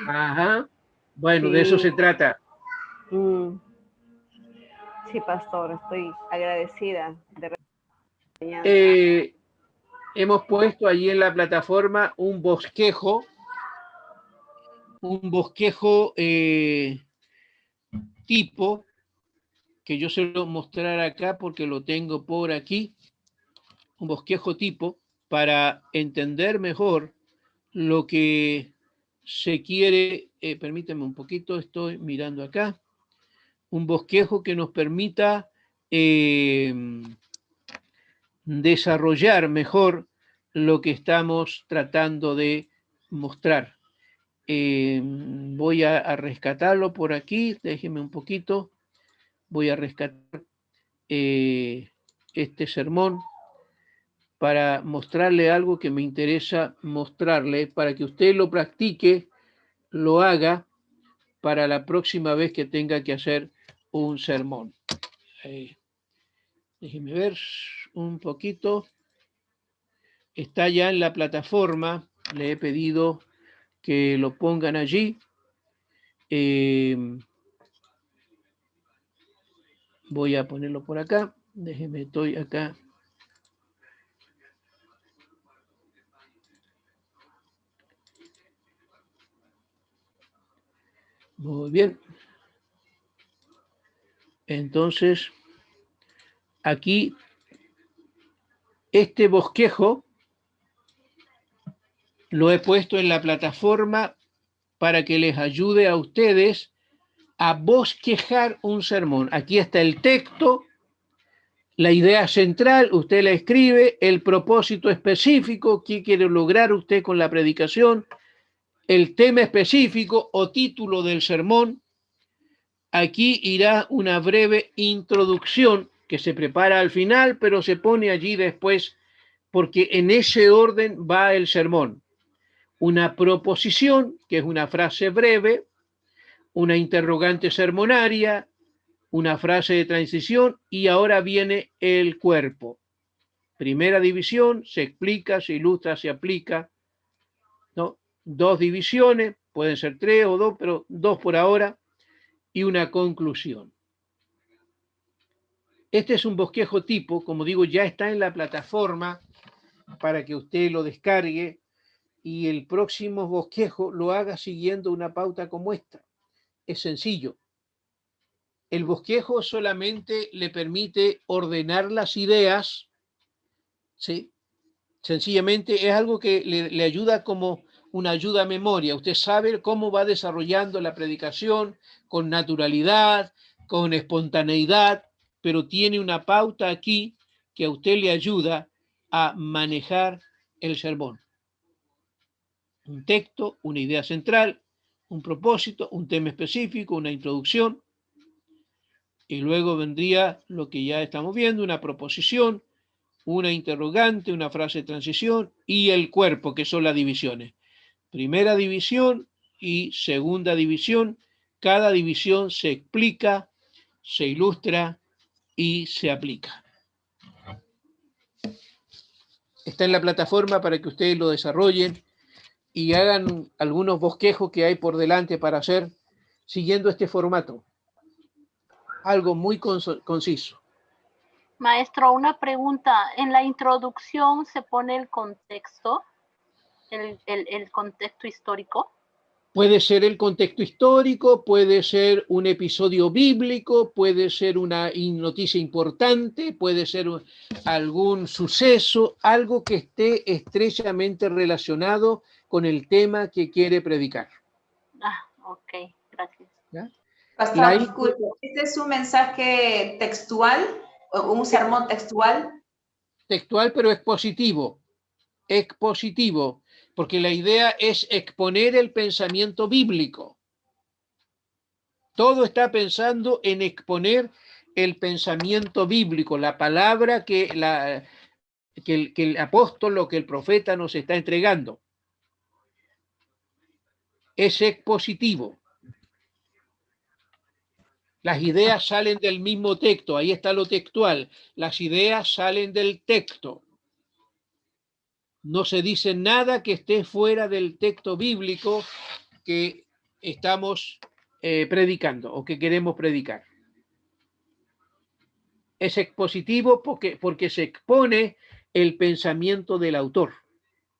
Ajá. Bueno, Sí. de eso se trata. Sí, pastor, estoy agradecida. Hemos puesto allí en la plataforma un bosquejo tipo, que yo se lo mostrar acá porque lo tengo por aquí, un bosquejo tipo para entender mejor lo que se quiere, permíteme un poquito, estoy mirando acá, un bosquejo que nos permita desarrollar mejor lo que estamos tratando de mostrar. Voy a rescatarlo por aquí, déjeme un poquito, voy a rescatar este sermón para mostrarle algo que me interesa mostrarle, para que usted lo practique, lo haga para la próxima vez que tenga que hacer un sermón. Déjeme ver un poquito. Está ya en la plataforma, le he pedido que lo pongan allí. Voy a ponerlo por acá. Déjeme, estoy acá. Muy bien. Entonces, aquí, este bosquejo lo he puesto en la plataforma para que les ayude a ustedes a bosquejar un sermón. Aquí está el texto, la idea central, usted la escribe, el propósito específico, qué quiere lograr usted con la predicación, el tema específico o título del sermón. Aquí irá una breve introducción que se prepara al final, pero se pone allí después, porque en ese orden va el sermón. Una proposición, que es una frase breve, una interrogante sermonaria, una frase de transición, y ahora viene el cuerpo. Primera división, se explica, se ilustra, se aplica, ¿no? 2 divisiones, pueden ser 3 o 2, pero 2 por ahora, y una conclusión. Este es un bosquejo tipo, como digo, ya está en la plataforma para que usted lo descargue y el próximo bosquejo lo haga siguiendo una pauta como esta. Es sencillo. El bosquejo solamente le permite ordenar las ideas, ¿sí? Sencillamente es algo que le ayuda como una ayuda a memoria. Usted sabe cómo va desarrollando la predicación con naturalidad, con espontaneidad, pero tiene una pauta aquí que a usted le ayuda a manejar el sermón. Un texto, una idea central, un propósito, un tema específico, una introducción, y luego vendría lo que ya estamos viendo, una proposición, una interrogante, una frase de transición y el cuerpo, que son las divisiones. Primera división y segunda división. Cada división se explica, se ilustra y se aplica. Está en la plataforma para que ustedes lo desarrollen y hagan algunos bosquejos que hay por delante para hacer siguiendo este formato. Algo muy conciso. Maestro, una pregunta. En la introducción se pone el contexto, el contexto histórico. Puede ser el contexto histórico, puede ser un episodio bíblico, puede ser una noticia importante, puede ser algún suceso, algo que esté estrechamente relacionado con el tema que quiere predicar. Ah, ok, gracias. ¿Ya? Pastor, disculpe, ¿este es un mensaje textual o un sermón textual? Textual, pero expositivo. Expositivo. porque la idea es exponer el pensamiento bíblico. Todo está pensando en exponer el pensamiento bíblico, la palabra que el apóstol o que el profeta nos está entregando. Es expositivo. Las ideas salen del mismo texto, ahí está lo textual. Las ideas salen del texto. No se dice nada que esté fuera del texto bíblico que estamos predicando o que queremos predicar. Es expositivo porque se expone el pensamiento del autor.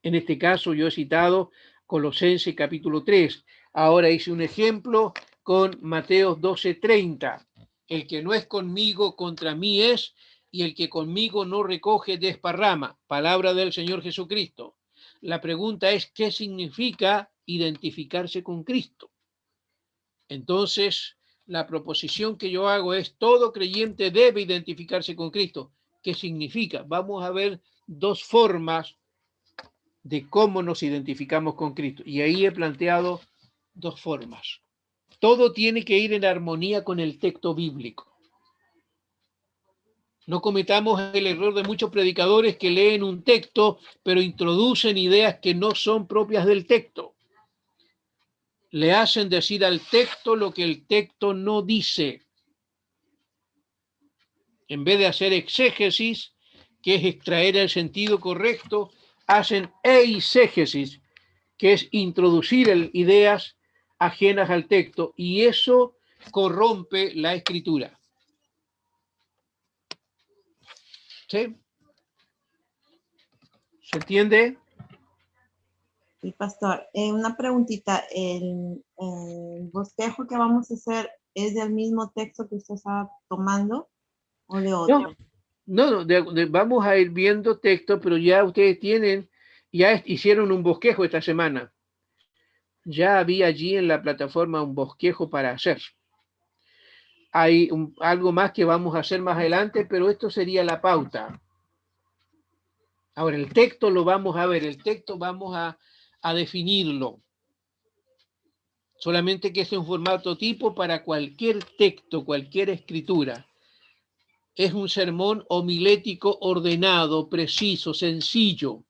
En este caso yo he citado Colosenses capítulo 3. Ahora hice un ejemplo con Mateo 12:30. El que no es conmigo, contra mí es, y el que conmigo no recoge, desparrama. Palabra del Señor Jesucristo. La pregunta es, ¿qué significa identificarse con Cristo? Entonces, la proposición que yo hago es, todo creyente debe identificarse con Cristo. ¿Qué significa? Vamos a ver dos formas de cómo nos identificamos con Cristo. Y ahí he planteado dos formas. Todo tiene que ir en armonía con el texto bíblico. No cometamos el error de muchos predicadores que leen un texto, pero introducen ideas que no son propias del texto. Le hacen decir al texto lo que el texto no dice. En vez de hacer exégesis, que es extraer el sentido correcto, hacen eisegesis, que es introducir ideas ajenas al texto, y eso corrompe la escritura. ¿Sí? ¿Se entiende? Sí, pastor. Una preguntita. ¿El bosquejo que vamos a hacer es del mismo texto que usted está tomando o de otro? No, vamos a ir viendo texto, pero ya ustedes ya hicieron un bosquejo esta semana. Ya había allí en la plataforma un bosquejo para hacer. Hay algo más que vamos a hacer más adelante, pero esto sería la pauta. Ahora, el texto lo vamos a ver, el texto vamos a definirlo. Solamente que es un formato tipo para cualquier texto, cualquier escritura. Es un sermón homilético ordenado, preciso, sencillo.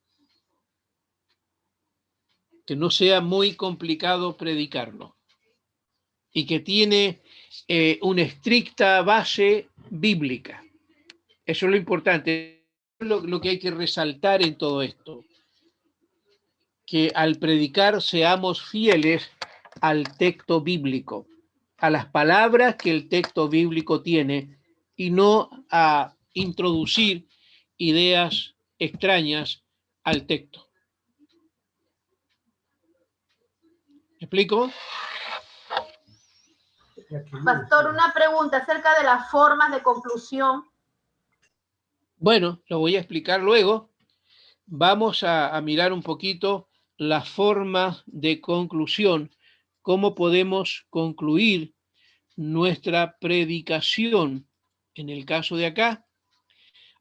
Que no sea muy complicado predicarlo. Y que tiene una estricta base bíblica. Eso es lo importante, lo que hay que resaltar en todo esto. Que al predicar seamos fieles al texto bíblico, a las palabras que el texto bíblico tiene, y no a introducir ideas extrañas al texto. ¿Me explico? Pastor, una pregunta acerca de las formas de conclusión. Bueno, lo voy a explicar luego. Vamos a mirar un poquito las formas de conclusión, cómo podemos concluir nuestra predicación. En el caso de acá,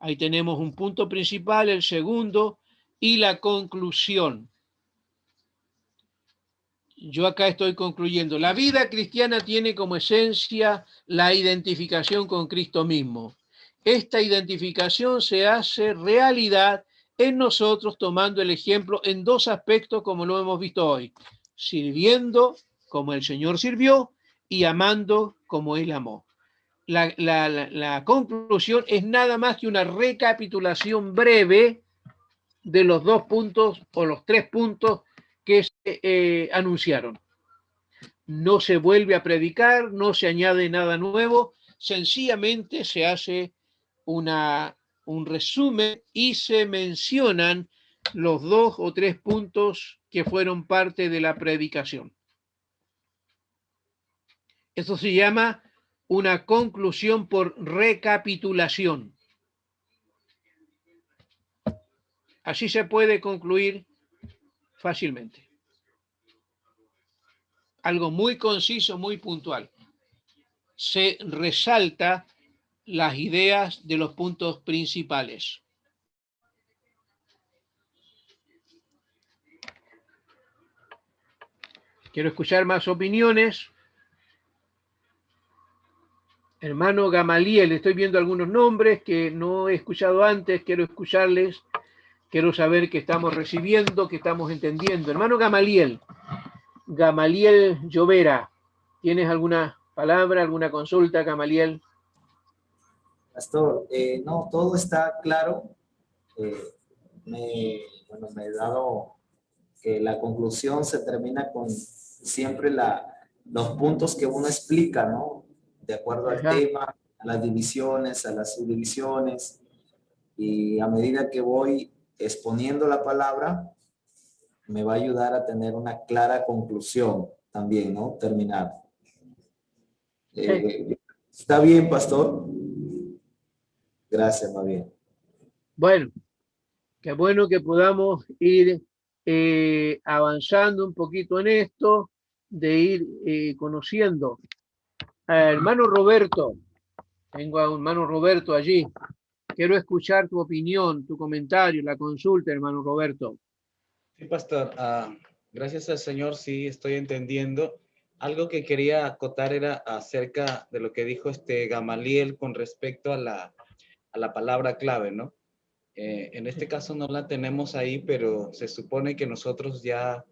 ahí tenemos un punto principal, el segundo, y la conclusión. Yo acá estoy concluyendo. La vida cristiana tiene como esencia la identificación con Cristo mismo. Esta identificación se hace realidad en nosotros tomando el ejemplo en dos aspectos como lo hemos visto hoy. Sirviendo como el Señor sirvió y amando como Él amó. La conclusión es nada más que una recapitulación breve de los dos puntos o los tres puntos que se anunciaron. No se vuelve a predicar, no se añade nada nuevo, sencillamente se hace un resumen y se mencionan los dos o tres puntos que fueron parte de la predicación. Eso se llama una conclusión por recapitulación. Así se puede concluir fácilmente. Algo muy conciso, muy puntual. Se resalta las ideas de los puntos principales. Quiero escuchar más opiniones. Hermano Gamaliel, estoy viendo algunos nombres que no he escuchado antes, quiero escucharles, quiero saber qué estamos recibiendo, qué estamos entendiendo. Hermano Gamaliel Llovera, ¿tienes alguna palabra, alguna consulta, Gamaliel? Pastor, no, todo está claro. Me he dado que la conclusión se termina con siempre los puntos que uno explica, ¿no? De acuerdo al tema, a las divisiones, a las subdivisiones, y a medida que voy exponiendo la palabra, me va a ayudar a tener una clara conclusión también, ¿no? Terminar. ¿Está bien, pastor? Gracias, más bien. Bueno, qué bueno que podamos ir avanzando un poquito en esto, de ir conociendo. Hermano Roberto, tengo a un hermano Roberto allí. Quiero escuchar tu opinión, tu comentario, la consulta, hermano Roberto. Sí, pastor. Gracias al Señor, sí, estoy entendiendo. Algo que quería acotar era acerca de lo que dijo Gamaliel con respecto a la palabra clave, ¿no? En este caso no la tenemos ahí, pero se supone que nosotros ya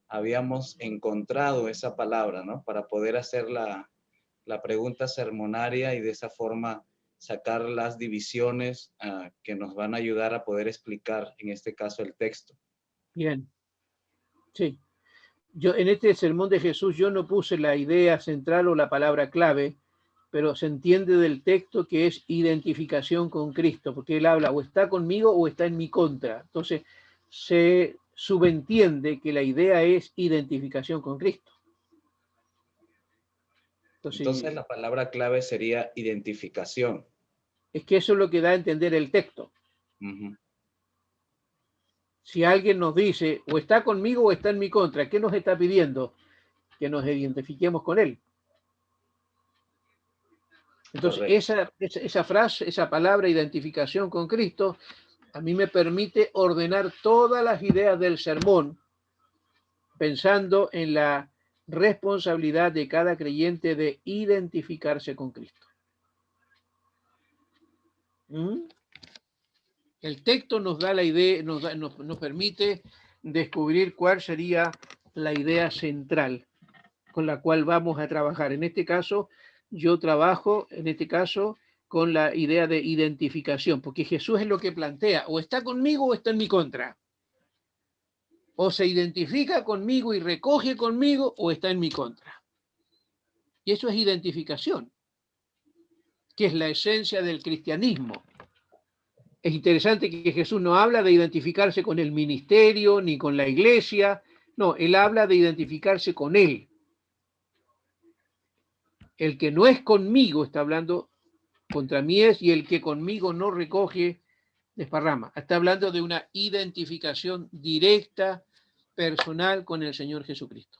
habíamos encontrado esa palabra, ¿no? Para poder hacer la pregunta sermonaria y de esa forma sacar las divisiones que nos van a ayudar a poder explicar, en este caso, el texto. Bien. Sí. Yo en este sermón de Jesús yo no puse la idea central o la palabra clave, pero se entiende del texto que es identificación con Cristo, porque él habla o está conmigo o está en mi contra. Entonces se subentiende que la idea es identificación con Cristo. Entonces la palabra clave sería identificación. Es que eso es lo que da a entender el texto. Si alguien nos dice o está conmigo o está en mi contra, ¿qué nos está pidiendo? Que nos identifiquemos con él. Entonces, esa frase, esa palabra, identificación con Cristo, a mí me permite ordenar todas las ideas del sermón pensando en la responsabilidad de cada creyente de identificarse con Cristo. El texto nos da la idea, nos permite descubrir cuál sería la idea central con la cual vamos a trabajar. En este caso, yo trabajo, con la idea de identificación, porque Jesús es lo que plantea, o está conmigo o está en mi contra. O se identifica conmigo y recoge conmigo, o está en mi contra. Y eso es identificación, que es la esencia del cristianismo. Es interesante que Jesús no habla de identificarse con el ministerio ni con la iglesia, no, él habla de identificarse con él. El que no es conmigo está hablando contra mí es, y el que conmigo no recoge, desparrama. Está hablando de una identificación directa, personal con el Señor Jesucristo.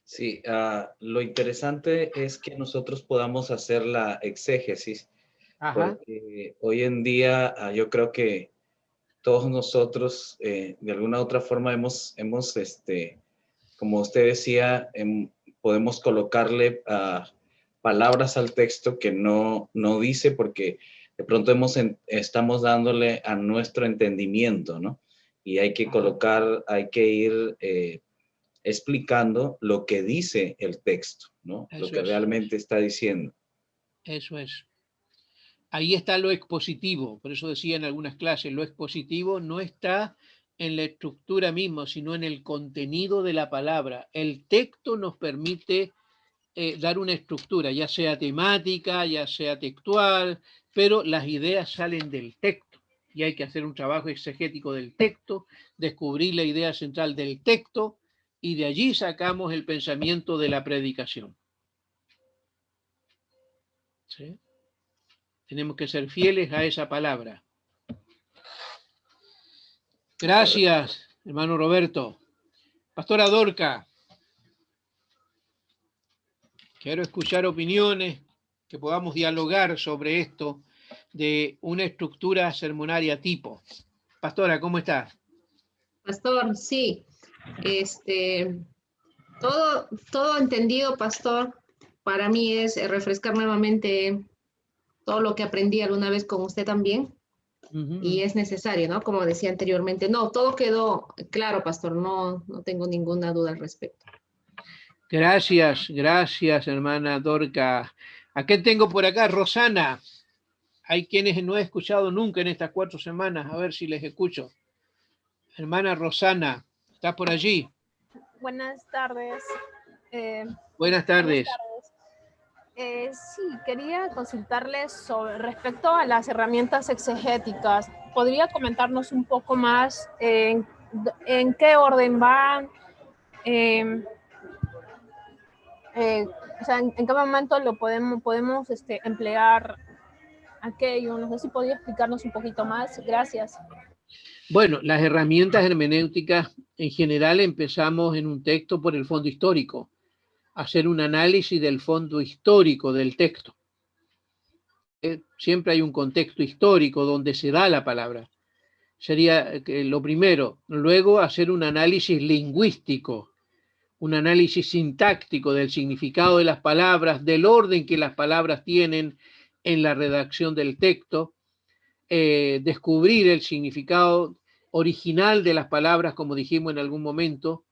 Sí, lo interesante es que nosotros podamos hacer la exégesis. Porque hoy en día yo creo que todos nosotros de alguna u otra forma hemos como usted decía, podemos colocarle palabras al texto que no dice, porque de pronto estamos dándole a nuestro entendimiento, ¿no? Y hay que colocar, hay que ir explicando lo que dice el texto, ¿no? Lo que realmente está diciendo. Eso es. Ahí está lo expositivo, por eso decía en algunas clases, lo expositivo no está en la estructura misma, sino en el contenido de la palabra. El texto nos permite dar una estructura, ya sea temática, ya sea textual, pero las ideas salen del texto y hay que hacer un trabajo exegético del texto, descubrir la idea central del texto y de allí sacamos el pensamiento de la predicación. ¿Sí? Tenemos que ser fieles a esa palabra. Gracias, hermano Roberto. Pastora Dorca, quiero escuchar opiniones, que podamos dialogar sobre esto de una estructura sermonaria tipo. Pastora, ¿cómo está? Pastor, sí. Todo entendido, pastor. Para mí es refrescar nuevamente todo lo que aprendí alguna vez con usted también. Y es necesario, ¿no? Como decía anteriormente. No, todo quedó claro, pastor. No tengo ninguna duda al respecto. Gracias, gracias, hermana Dorca. ¿A qué tengo por acá? Rosana. Hay quienes no he escuchado nunca en estas 4 semanas. A ver si les escucho. Hermana Rosana, ¿está por allí? Buenas tardes. Buenas tardes. Sí, quería consultarles sobre respecto a las herramientas exegéticas. ¿Podría comentarnos un poco más en qué orden van? O sea, ¿en qué momento lo podemos emplear aquello? No sé si podría explicarnos un poquito más. Gracias. Bueno, las herramientas hermenéuticas en general empezamos en un texto por el fondo histórico, hacer un análisis del fondo histórico del texto. Siempre hay un contexto histórico donde se da la palabra. Sería lo primero. Luego hacer un análisis lingüístico, un análisis sintáctico del significado de las palabras, del orden que las palabras tienen en la redacción del texto, descubrir el significado original de las palabras, como dijimos en algún momento,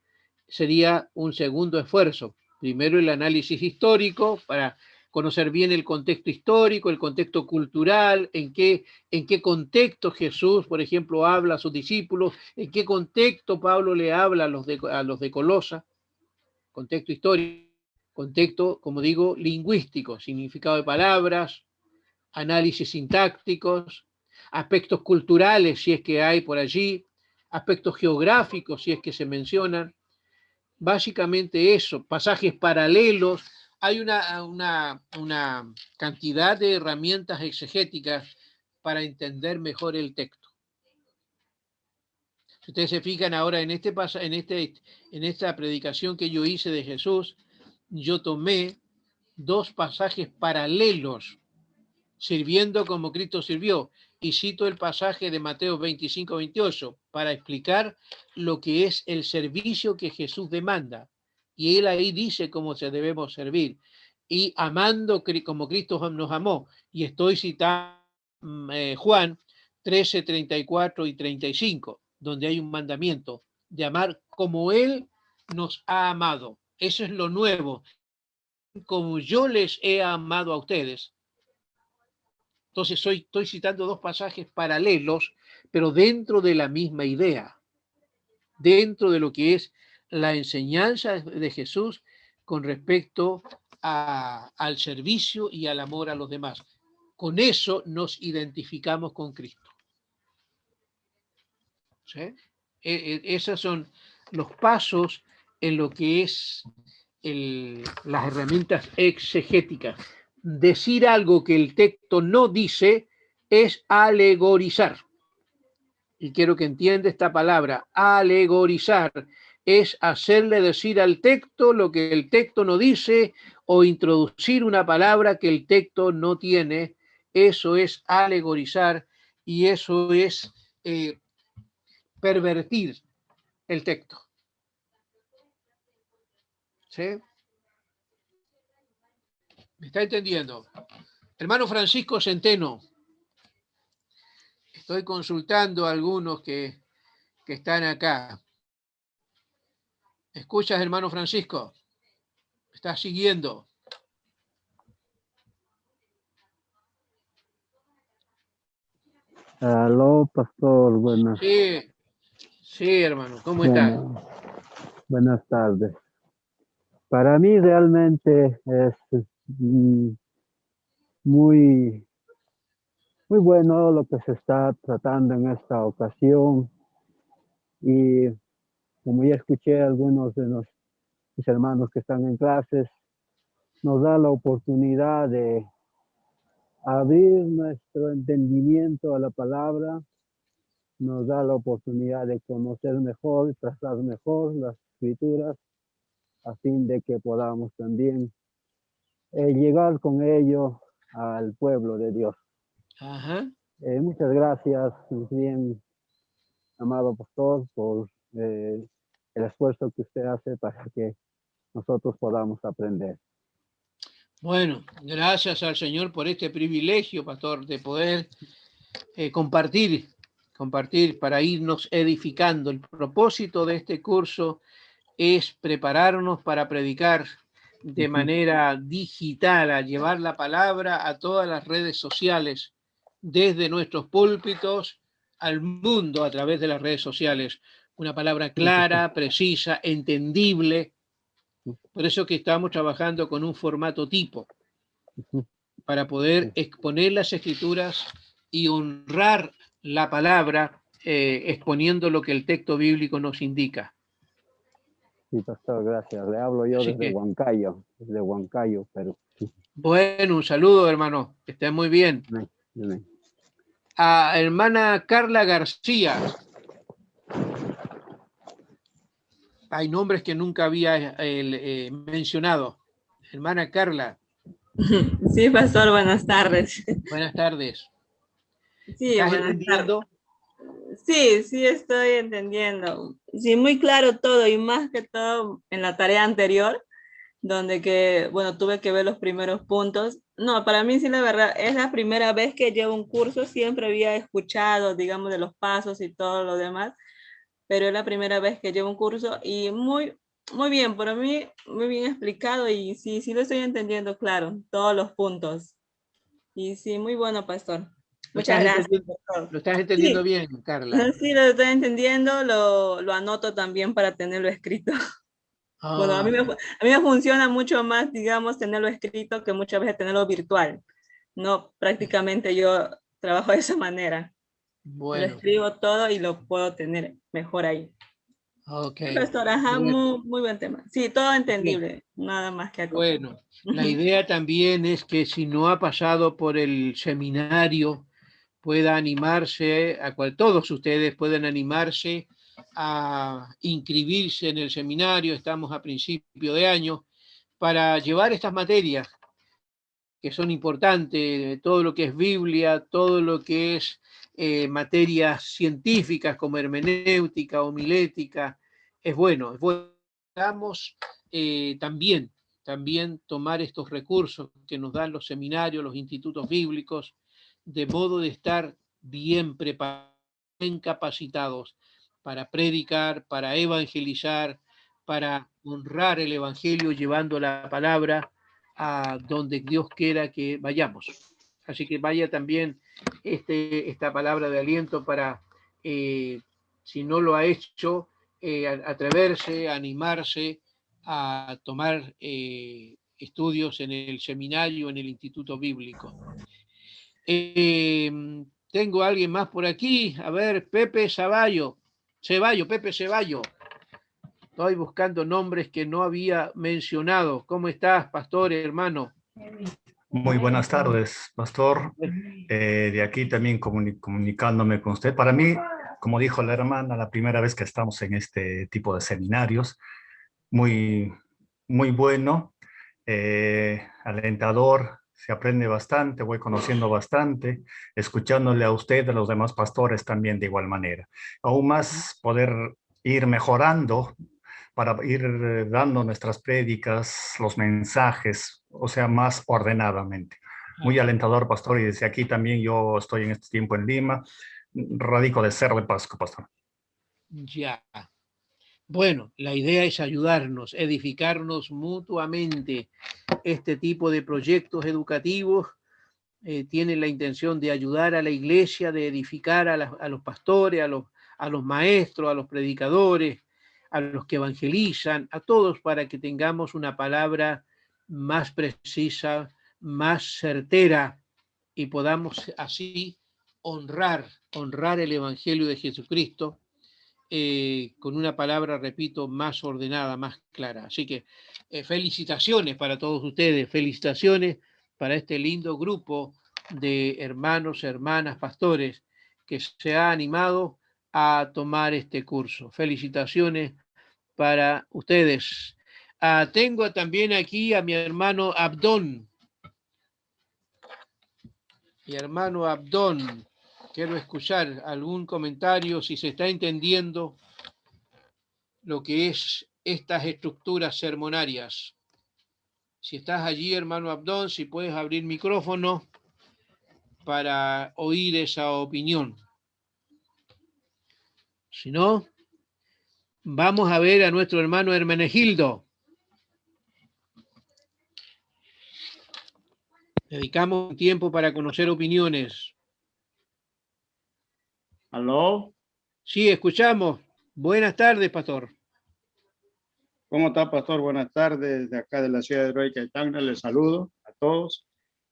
sería un segundo esfuerzo. Primero el análisis histórico para conocer bien el contexto histórico, el contexto cultural, en qué contexto Jesús, por ejemplo, habla a sus discípulos, en qué contexto Pablo le habla a los de Colosa, contexto histórico, contexto, como digo, lingüístico, significado de palabras, análisis sintácticos, aspectos culturales, si es que hay por allí, aspectos geográficos, si es que se mencionan. Básicamente eso, pasajes paralelos. Hay una cantidad de herramientas exegéticas para entender mejor el texto. Si ustedes se fijan ahora en esta predicación que yo hice de Jesús, yo tomé 2 pasajes paralelos, sirviendo como Cristo sirvió, y cito el pasaje de Mateo 25-28 para explicar lo que es el servicio que Jesús demanda. Y él ahí dice cómo se debemos servir. Y amando como Cristo nos amó. Y estoy citando Juan 13, 34 y 35, donde hay un mandamiento de amar como Él nos ha amado. Eso es lo nuevo. Como yo les he amado a ustedes. Entonces estoy citando 2 pasajes paralelos, pero dentro de la misma idea, dentro de lo que es la enseñanza de Jesús con respecto al servicio y al amor a los demás. Con eso nos identificamos con Cristo. ¿Sí? Esos son los pasos en lo que es las herramientas exegéticas. Decir algo que el texto no dice es alegorizar. Y quiero que entienda esta palabra, alegorizar, es hacerle decir al texto lo que el texto no dice o introducir una palabra que el texto no tiene. Eso es alegorizar y eso es pervertir el texto. ¿Sí? ¿Me está entendiendo? Hermano Francisco Centeno, estoy consultando a algunos que están acá. ¿Escuchas, hermano Francisco? ¿Me estás siguiendo? Aló, pastor, buenas. Sí, hermano, ¿cómo estás? Buenas tardes. Para mí realmente es muy bueno lo que se está tratando en esta ocasión. Y como ya escuché a algunos de mis hermanos que están en clases, nos da la oportunidad de abrir nuestro entendimiento a la palabra, nos da la oportunidad de conocer mejor, trazar mejor las escrituras, a fin de que podamos también llegar con ello al pueblo de Dios. Ajá. Muchas gracias, bien amado pastor, por el esfuerzo que usted hace para que nosotros podamos aprender. Bueno, gracias al Señor por este privilegio, pastor, de poder compartir para irnos edificando. El propósito de este curso es prepararnos para predicar de manera digital, a llevar la palabra a todas las redes sociales, desde nuestros púlpitos al mundo a través de las redes sociales. Una palabra clara, precisa, entendible. Por eso que estamos trabajando con un formato tipo, para poder exponer las escrituras y honrar la palabra, exponiendo lo que el texto bíblico nos indica. Sí, pastor, gracias. Le hablo yo desde Huancayo, Perú. Bueno, un saludo, hermano. Que esté muy bien. Amén. A hermana Carla García. Hay nombres que nunca había mencionado. Hermana Carla. Sí, pastor, buenas tardes. Buenas tardes. Sí, ¿Estás buenas entendiendo? tardes. Sí, estoy entendiendo. Sí, muy claro todo y más que todo en la tarea anterior, donde tuve que ver los primeros puntos. No, para mí sí, la verdad, es la primera vez que llevo un curso, siempre había escuchado, digamos, de los pasos y todo lo demás, pero es la primera vez que llevo un curso y muy bien, para mí, muy bien explicado y sí lo estoy entendiendo, claro, todos los puntos. Y sí, muy bueno, pastor. Muchas gracias. Lo estás entendiendo bien, Carla. Sí, lo estoy entendiendo, lo anoto también para tenerlo escrito. Bueno, a mí me funciona mucho más, digamos, tenerlo escrito que muchas veces tenerlo virtual. No, prácticamente yo trabajo de esa manera. Bueno. Lo escribo todo y lo puedo tener mejor ahí. Ok. Pastor, muy buen tema. Sí, todo entendible, nada más que acotar. Bueno, la idea también es que si no ha pasado por el seminario, pueda animarse, todos ustedes pueden animarse a inscribirse en el seminario. Estamos a principio de año para llevar estas materias que son importantes, todo lo que es Biblia, todo lo que es materias científicas como hermenéutica, homilética, es bueno. Vamos también tomar estos recursos que nos dan los seminarios, los institutos bíblicos, de modo de estar bien preparados, bien capacitados para predicar, para evangelizar, para honrar el evangelio llevando la palabra a donde Dios quiera que vayamos. Así que vaya también esta palabra de aliento para, si no lo ha hecho, atreverse, animarse a tomar estudios en el seminario, en el Instituto Bíblico. Tengo a alguien más por aquí. A ver, Pepe Pepe Ceballo. Estoy buscando nombres que no había mencionado. ¿Cómo estás, pastor, hermano? Muy buenas tardes, pastor. De aquí también comunicándome con usted. Para mí, como dijo la hermana, la primera vez que estamos en este tipo de seminarios, muy bueno, alentador, se aprende bastante, voy conociendo bastante, escuchándole a usted, a los demás pastores también de igual manera. Aún más poder ir mejorando para ir dando nuestras prédicas, los mensajes, o sea, más ordenadamente. Muy alentador, pastor, y desde aquí también yo estoy en este tiempo en Lima, radico de Cerro de Pasco, pastor. Ya. Bueno, la idea es ayudarnos, edificarnos mutuamente. Este tipo de proyectos educativos tienen la intención de ayudar a la iglesia, de edificar a los pastores, a los maestros, a los predicadores, a los que evangelizan, a todos, para que tengamos una palabra más precisa, más certera, y podamos así honrar el evangelio de Jesucristo con una palabra, repito, más ordenada, más clara. Así que felicitaciones para todos ustedes, felicitaciones para este lindo grupo de hermanos, hermanas, pastores que se ha animado a tomar este curso. Felicitaciones para ustedes. Tengo también aquí a mi hermano Abdón. Mi hermano Abdón, quiero escuchar algún comentario, si se está entendiendo lo que es estas estructuras sermonarias. Si estás allí, hermano Abdón, si puedes abrir micrófono para oír esa opinión. Si no, vamos a ver a nuestro hermano Hermenegildo. Dedicamos tiempo para conocer opiniones. ¿Aló? Sí, escuchamos. Buenas tardes, pastor. ¿Cómo está, pastor? Buenas tardes. De acá de la ciudad de Heroica y Tacna, les saludo a todos.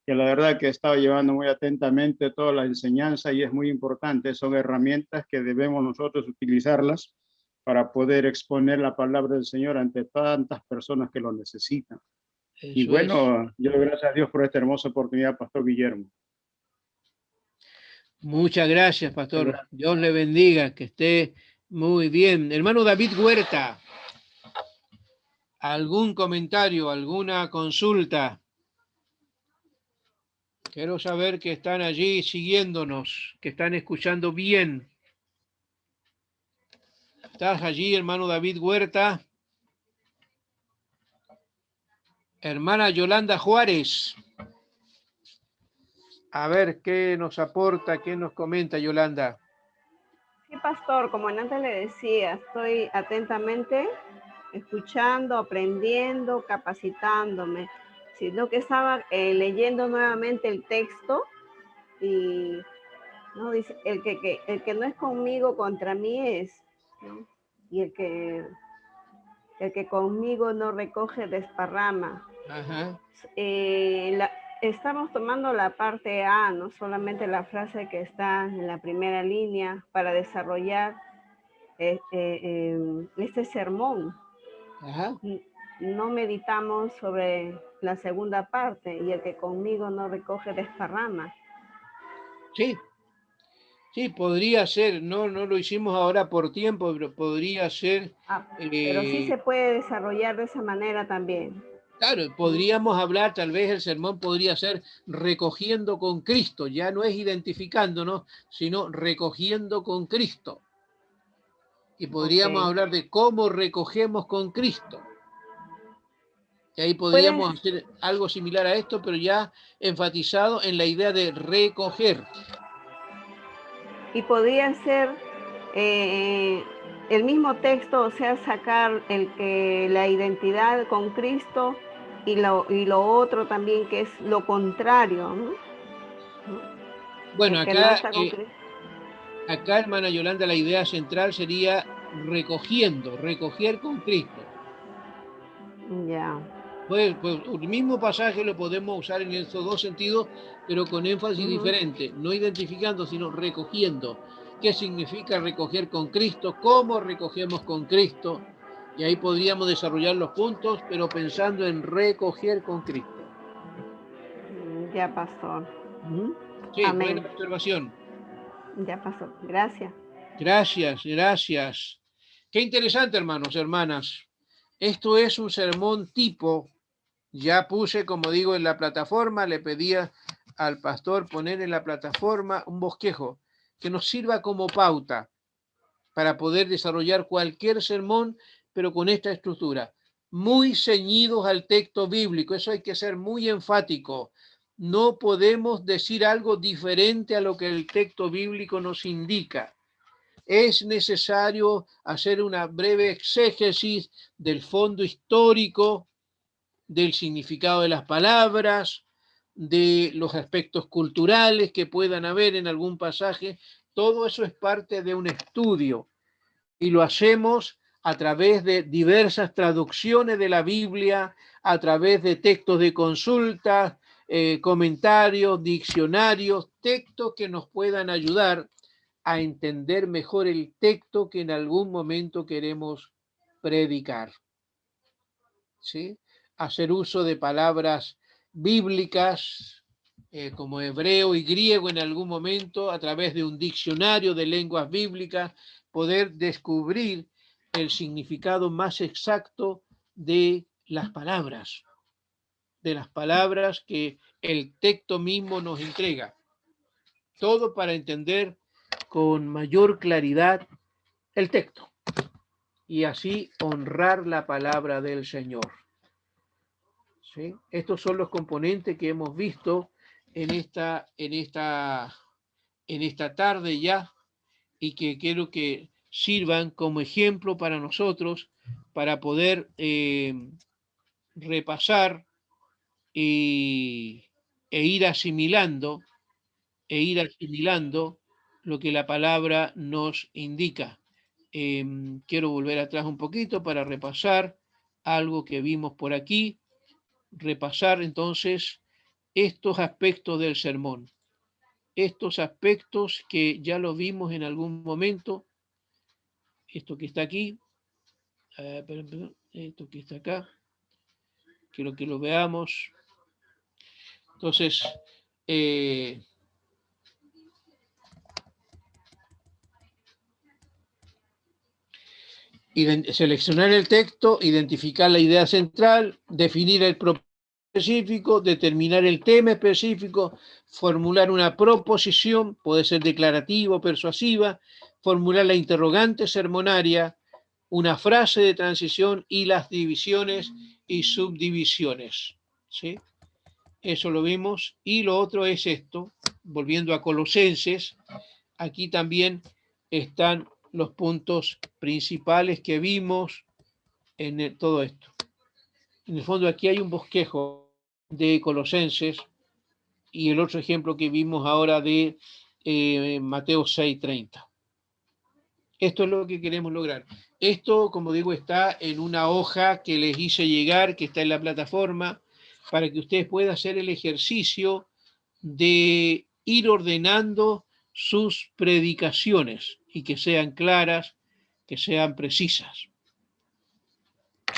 Que la verdad que he estado llevando muy atentamente toda la enseñanza y es muy importante. Son herramientas que debemos nosotros utilizarlas para poder exponer la palabra del Señor ante tantas personas que lo necesitan. Y bueno, yo doy gracias a Dios por esta hermosa oportunidad, pastor Guillermo. Muchas gracias, pastor. Dios le bendiga, que esté muy bien. Hermano David Huerta, ¿algún comentario, alguna consulta? Quiero saber que están allí siguiéndonos, que están escuchando bien. ¿Estás allí, hermano David Huerta? Hermana Yolanda Juárez. A ver qué nos aporta, qué nos comenta Yolanda. Sí, pastor, como antes le decía, estoy atentamente escuchando, aprendiendo, capacitándome. Sino que estaba leyendo nuevamente el texto y no dice el que no es conmigo contra mí es, ¿no? Y el que conmigo no recoge desparrama. Ajá. Estamos tomando la parte A, no solamente la frase que está en la primera línea para desarrollar este sermón. Ajá. No meditamos sobre la segunda parte, y el que conmigo no recoge desparrama. Sí, sí, podría ser, no lo hicimos ahora por tiempo, pero podría ser. Pero sí se puede desarrollar de esa manera también. Claro, podríamos hablar, tal vez el sermón podría ser recogiendo con Cristo, ya no es identificándonos, sino recogiendo con Cristo. Y podríamos hablar de cómo recogemos con Cristo. Y ahí podríamos hacer algo similar a esto, pero ya enfatizado en la idea de recoger. Y podría ser el mismo texto, o sea, sacar la identidad con Cristo y lo otro también, que es lo contrario, ¿no? Bueno, acá, hermana Yolanda, la idea central sería recoger con Cristo. Ya. Pues el mismo pasaje lo podemos usar en estos dos sentidos, pero con énfasis diferente, no identificando, sino recogiendo. ¿Qué significa recoger con Cristo? ¿Cómo recogemos con Cristo? Y ahí podríamos desarrollar los puntos, pero pensando en recoger con Cristo. Ya, pastor. Sí, amén. buena observación. Ya, pastor. Gracias. Gracias. Qué interesante, hermanos, hermanas. Esto es un sermón tipo. Ya puse, como digo, en la plataforma, le pedía al pastor poner en la plataforma un bosquejo que nos sirva como pauta para poder desarrollar cualquier sermón, pero con esta estructura. Muy ceñidos al texto bíblico, eso hay que ser muy enfático. No podemos decir algo diferente a lo que el texto bíblico nos indica. Es necesario hacer una breve exégesis del fondo histórico, del significado de las palabras, de los aspectos culturales que puedan haber en algún pasaje. Todo eso es parte de un estudio y lo hacemos a través de diversas traducciones de la Biblia, a través de textos de consulta, comentarios, diccionarios, textos que nos puedan ayudar a entender mejor el texto que en algún momento queremos predicar. ¿Sí? Hacer uso de palabras bíblicas como hebreo y griego en algún momento, a través de un diccionario de lenguas bíblicas, poder descubrir el significado más exacto de las palabras que el texto mismo nos entrega. Todo para entender con mayor claridad el texto. y así honrar la palabra del Señor. ¿Sí? Estos son los componentes que hemos visto en esta tarde ya, y que quiero que sirvan como ejemplo para nosotros para poder repasar e ir asimilando lo que la palabra nos indica. Quiero volver atrás un poquito para repasar algo que vimos por aquí, repasar entonces estos aspectos del sermón, estos aspectos que ya lo vimos en algún momento, esto que está aquí, esto que está acá, quiero que lo veamos. Entonces, seleccionar el texto, identificar la idea central, definir el propósito específico, determinar el tema específico, formular una proposición, puede ser declarativa o persuasiva, formular la interrogante sermonaria, una frase de transición y las divisiones y subdivisiones. ¿Sí? Eso lo vimos. Y lo otro es esto, volviendo a Colosenses, aquí también están los puntos principales que vimos en todo esto. En el fondo aquí hay un bosquejo de Colosenses y el otro ejemplo que vimos ahora de Mateo 6:30. Esto es lo que queremos lograr. Esto, como digo, está en una hoja que les hice llegar, que está en la plataforma, para que ustedes puedan hacer el ejercicio de ir ordenando sus predicaciones y que sean claras, que sean precisas.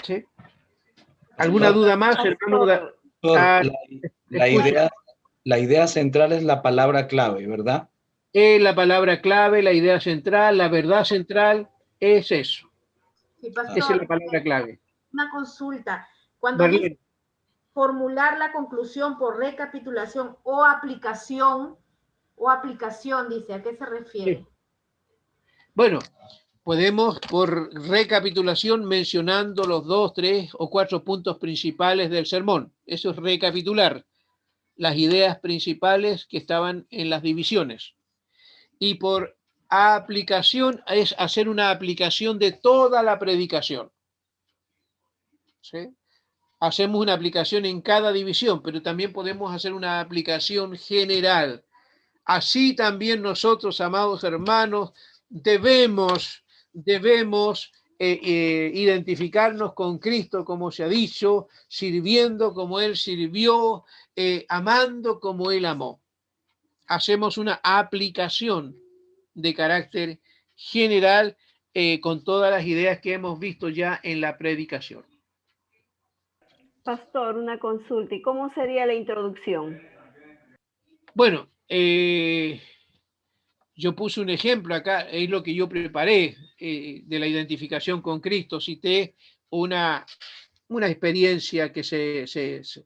¿Sí? ¿Alguna duda más, hermano? La idea central es la palabra clave, ¿verdad? La palabra clave, la idea central, la verdad central, es eso. Sí, pastor, esa es la palabra clave. Una consulta. Cuando dice formular la conclusión por recapitulación o aplicación, dice, ¿a qué se refiere? Sí. Bueno, podemos por recapitulación mencionando los 2, 3 o 4 puntos principales del sermón. Eso es recapitular las ideas principales que estaban en las divisiones. Y por aplicación es hacer una aplicación de toda la predicación. ¿Sí? Hacemos una aplicación en cada división, pero también podemos hacer una aplicación general. Así también nosotros, amados hermanos, debemos identificarnos con Cristo, como se ha dicho, sirviendo como Él sirvió, amando como Él amó. Hacemos una aplicación de carácter general con todas las ideas que hemos visto ya en la predicación. Pastor, una consulta. ¿Y cómo sería la introducción? Bueno, yo puse un ejemplo acá, es lo que yo preparé de la identificación con Cristo. Cité una experiencia que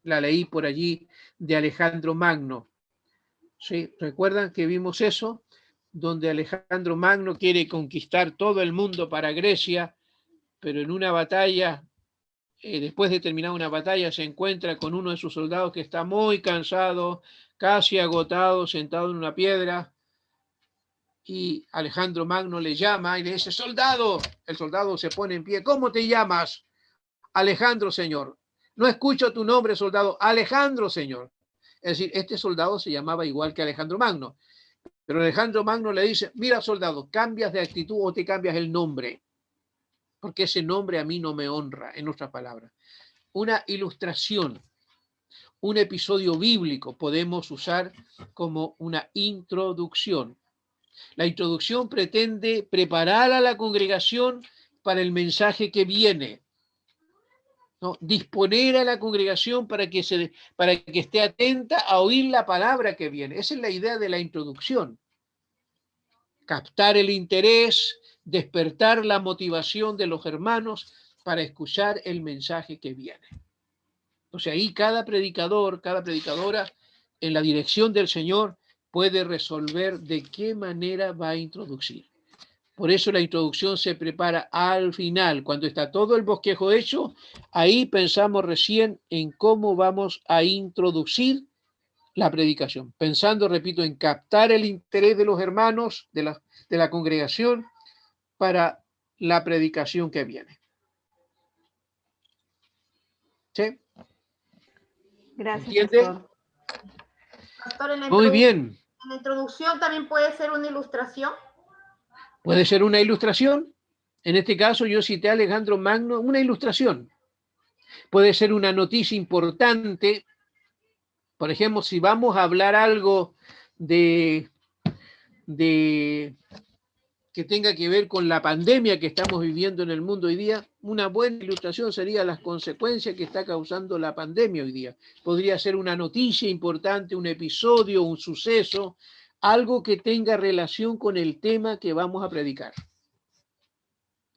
la leí por allí de Alejandro Magno. ¿Sí? ¿Recuerdan que vimos eso? Donde Alejandro Magno quiere conquistar todo el mundo para Grecia, pero en una batalla, después de terminar una batalla, se encuentra con uno de sus soldados que está muy cansado, casi agotado, sentado en una piedra, y Alejandro Magno le llama y le dice: soldado. El soldado se pone en pie. ¿Cómo te llamas? Alejandro, señor. No escucho tu nombre, soldado. Alejandro, señor. Es decir, este soldado se llamaba igual que Alejandro Magno. Pero Alejandro Magno le dice: mira, soldado, cambias de actitud o te cambias el nombre, porque ese nombre a mí no me honra, en otras palabras. Una ilustración, un episodio bíblico podemos usar como una introducción. La introducción pretende preparar a la congregación para el mensaje que viene, ¿no? Disponer a la congregación para que esté atenta a oír la palabra que viene. Esa es la idea de la introducción. Captar el interés, despertar la motivación de los hermanos para escuchar el mensaje que viene. O sea, ahí cada predicador, cada predicadora, en la dirección del Señor, puede resolver de qué manera va a introducir. Por eso la introducción se prepara al final. Cuando está todo el bosquejo hecho, ahí pensamos recién en cómo vamos a introducir la predicación. Pensando, repito, en captar el interés de los hermanos de la congregación para la predicación que viene. ¿Sí? Gracias, ¿Entiende? pastor. Pastor, Muy bien. ¿En la introducción también puede ser una ilustración? Puede ser una ilustración. En este caso yo cité a Alejandro Magno, una ilustración. Puede ser una noticia importante. Por ejemplo, si vamos a hablar algo de que tenga que ver con la pandemia que estamos viviendo en el mundo hoy día, una buena ilustración sería las consecuencias que está causando la pandemia hoy día. Podría ser una noticia importante, un episodio, un suceso, algo que tenga relación con el tema que vamos a predicar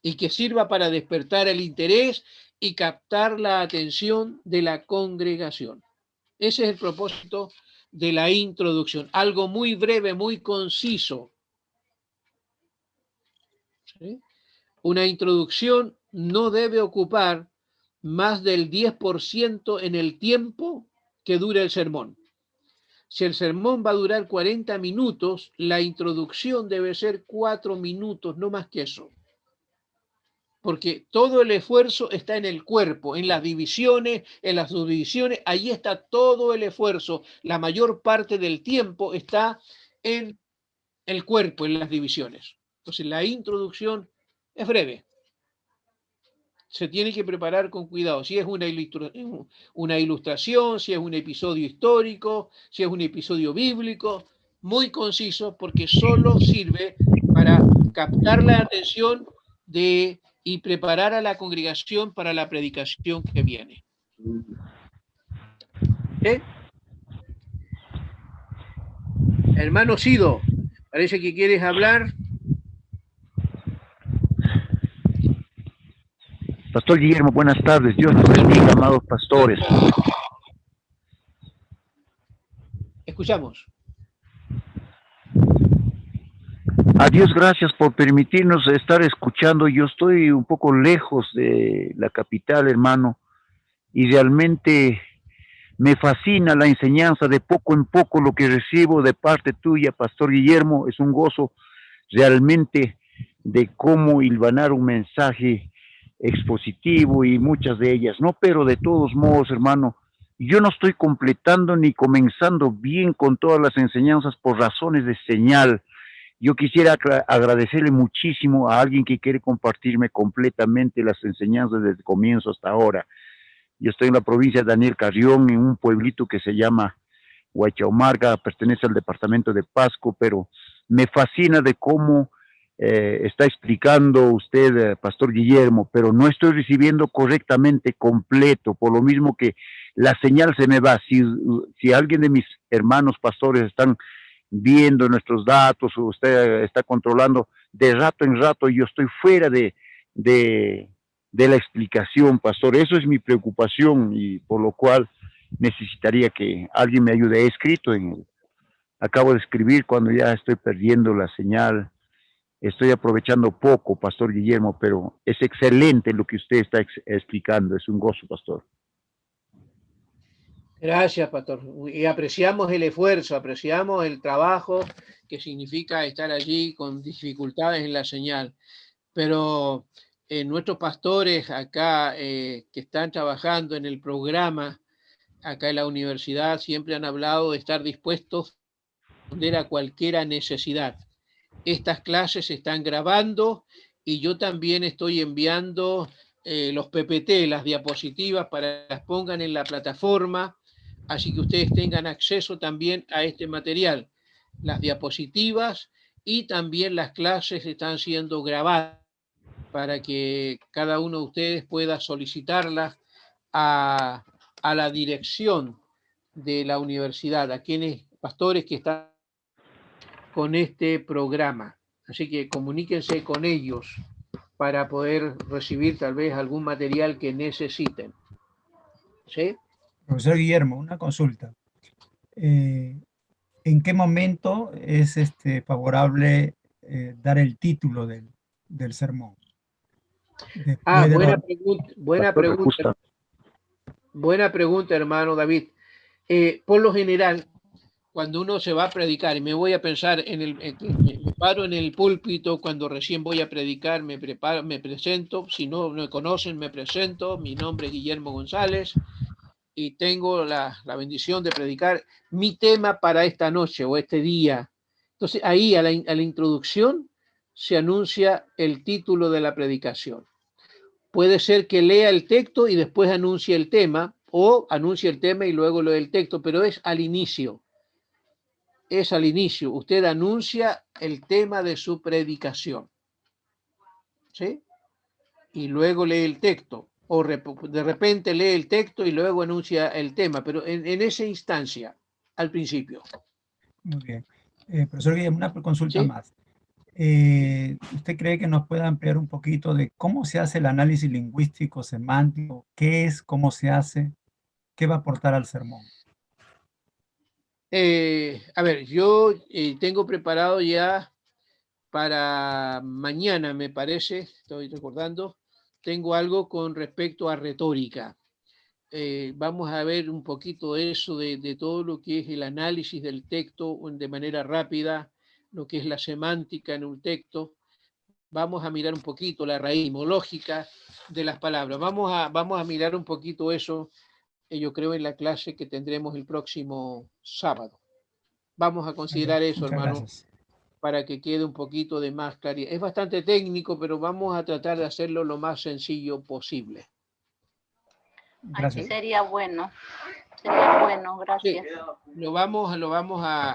y que sirva para despertar el interés y captar la atención de la congregación. Ese es el propósito de la introducción, algo muy breve, muy conciso. ¿Sí? Una introducción no debe ocupar más del 10% en el tiempo que dura el sermón. Si el sermón va a durar 40 minutos, la introducción debe ser 4 minutos, no más que eso. Porque todo el esfuerzo está en el cuerpo, en las divisiones, en las subdivisiones, ahí está todo el esfuerzo. La mayor parte del tiempo está en el cuerpo, en las divisiones. Entonces la introducción es breve. Se tiene que preparar con cuidado. Si es una ilustración, si es un episodio histórico, si es un episodio bíblico, muy conciso, porque solo sirve para captar la atención y preparar a la congregación para la predicación que viene. ¿Sí? Hermano Sido, parece que quieres hablar. Pastor Guillermo, buenas tardes. Dios los bendiga, amados pastores. Escuchamos. A Dios gracias por permitirnos estar escuchando. Yo estoy un poco lejos de la capital, hermano, y realmente me fascina la enseñanza. De poco en poco lo que recibo de parte tuya, Pastor Guillermo, es un gozo realmente de cómo hilvanar un mensaje expositivo y muchas de ellas, ¿no? Pero de todos modos, hermano, yo no estoy completando ni comenzando bien con todas las enseñanzas por razones de señal. Yo quisiera agradecerle muchísimo a alguien que quiere compartirme completamente las enseñanzas desde el comienzo hasta ahora. Yo estoy en la provincia de Daniel Carrión, en un pueblito que se llama Huachaomarga, pertenece al departamento de Pasco, pero me fascina de cómo está explicando usted, Pastor Guillermo, pero no estoy recibiendo correctamente completo, por lo mismo que la señal se me va. Si alguien de mis hermanos pastores están viendo nuestros datos o usted está controlando, de rato en rato yo estoy fuera de la explicación, pastor. Eso es mi preocupación y por lo cual necesitaría que alguien me ayude. He escrito acabo de escribir cuando ya estoy perdiendo la señal. Estoy aprovechando poco, Pastor Guillermo, pero es excelente lo que usted está explicando. Es un gozo, Pastor. Gracias, Pastor. Y apreciamos el esfuerzo, apreciamos el trabajo que significa estar allí con dificultades en la señal. Pero nuestros pastores acá que están trabajando en el programa, acá en la universidad, siempre han hablado de estar dispuestos a responder a cualquier necesidad. Estas clases se están grabando y yo también estoy enviando los PPT, las diapositivas, para que las pongan en la plataforma, así que ustedes tengan acceso también a este material. Las diapositivas y también las clases están siendo grabadas para que cada uno de ustedes pueda solicitarlas a la dirección de la universidad, a quienes pastores que están con este programa. Así que comuníquense con ellos para poder recibir tal vez algún material que necesiten. ¿Sí? Profesor Guillermo, una consulta. ¿En qué momento es favorable dar el título del sermón. Buena pregunta, hermano David. Por lo general, cuando uno se va a predicar, y me voy a pensar me paro en el púlpito cuando recién voy a predicar, me presento, si no me conocen, me presento, mi nombre es Guillermo González, y tengo la bendición de predicar mi tema para esta noche o este día. Entonces, ahí a la introducción se anuncia el título de la predicación. Puede ser que lea el texto y después anuncie el tema, o anuncie el tema y luego lee el texto, pero es al inicio. Es al inicio. Usted anuncia el tema de su predicación, ¿sí? Y luego lee el texto, o de repente lee el texto y luego anuncia el tema, pero en esa instancia, al principio. Muy bien. Profesor Guillermo, una consulta más. ¿Usted cree que nos pueda ampliar un poquito de cómo se hace el análisis lingüístico, semántico? ¿Qué es? ¿Cómo se hace? ¿Qué va a aportar al sermón? A ver, yo tengo preparado ya para mañana, me parece, estoy recordando, tengo algo con respecto a retórica. Vamos a ver un poquito eso de todo lo que es el análisis del texto de manera rápida, lo que es la semántica en un texto. Vamos a mirar un poquito la raíz etimológica de las palabras. Vamos a mirar un poquito eso, yo creo, en la clase que tendremos el próximo sábado. Vamos a considerar eso, hermano, para que quede un poquito de más claridad. Es bastante técnico, pero vamos a tratar de hacerlo lo más sencillo posible. Gracias. Sería bueno, gracias. Sí,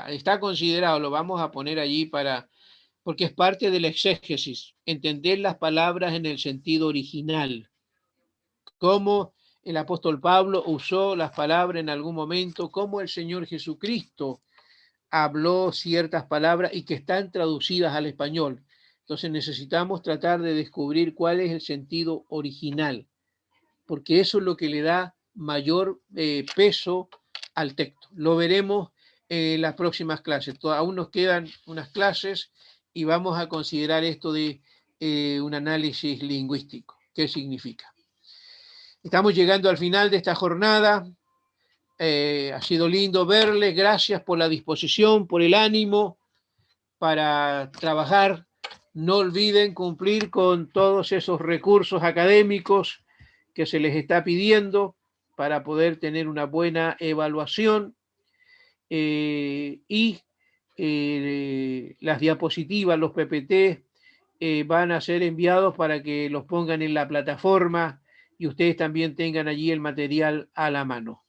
está considerado, lo vamos a poner allí porque es parte de la exégesis, entender las palabras en el sentido original, cómo el apóstol Pablo usó las palabras en algún momento, cómo el Señor Jesucristo habló ciertas palabras y que están traducidas al español. Entonces necesitamos tratar de descubrir cuál es el sentido original, porque eso es lo que le da mayor peso al texto. Lo veremos en las próximas clases. Aún nos quedan unas clases y vamos a considerar esto de un análisis lingüístico. ¿Qué significa? Estamos llegando al final de esta jornada. Ha sido lindo verles. Gracias por la disposición, por el ánimo para trabajar. No olviden cumplir con todos esos recursos académicos que se les está pidiendo para poder tener una buena evaluación, las diapositivas, los PPT van a ser enviados para que los pongan en la plataforma y ustedes también tengan allí el material a la mano.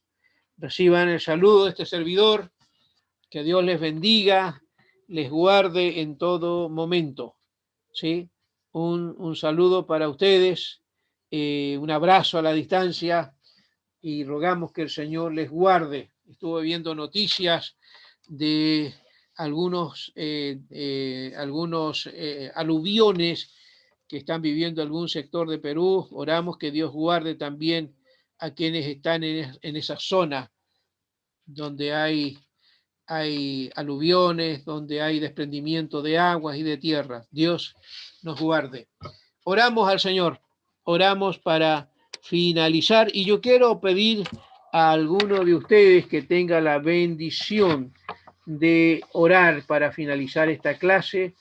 Reciban el saludo de este servidor, que Dios les bendiga, les guarde en todo momento, ¿sí? Un saludo para ustedes. Un abrazo a la distancia y rogamos que el Señor les guarde. Estuve viendo noticias de algunos aluviones que están viviendo algún sector de Perú. Oramos que Dios guarde también a quienes están en esa zona donde hay aluviones, donde hay desprendimiento de aguas y de tierra. Dios nos guarde. Oramos al Señor. Oramos para finalizar y yo quiero pedir a alguno de ustedes que tenga la bendición de orar para finalizar esta clase,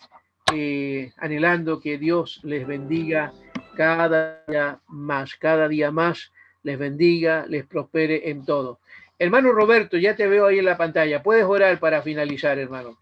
anhelando que Dios les bendiga cada día más, les bendiga, les prospere en todo. Hermano Roberto, ya te veo ahí en la pantalla. ¿Puedes orar para finalizar, hermano?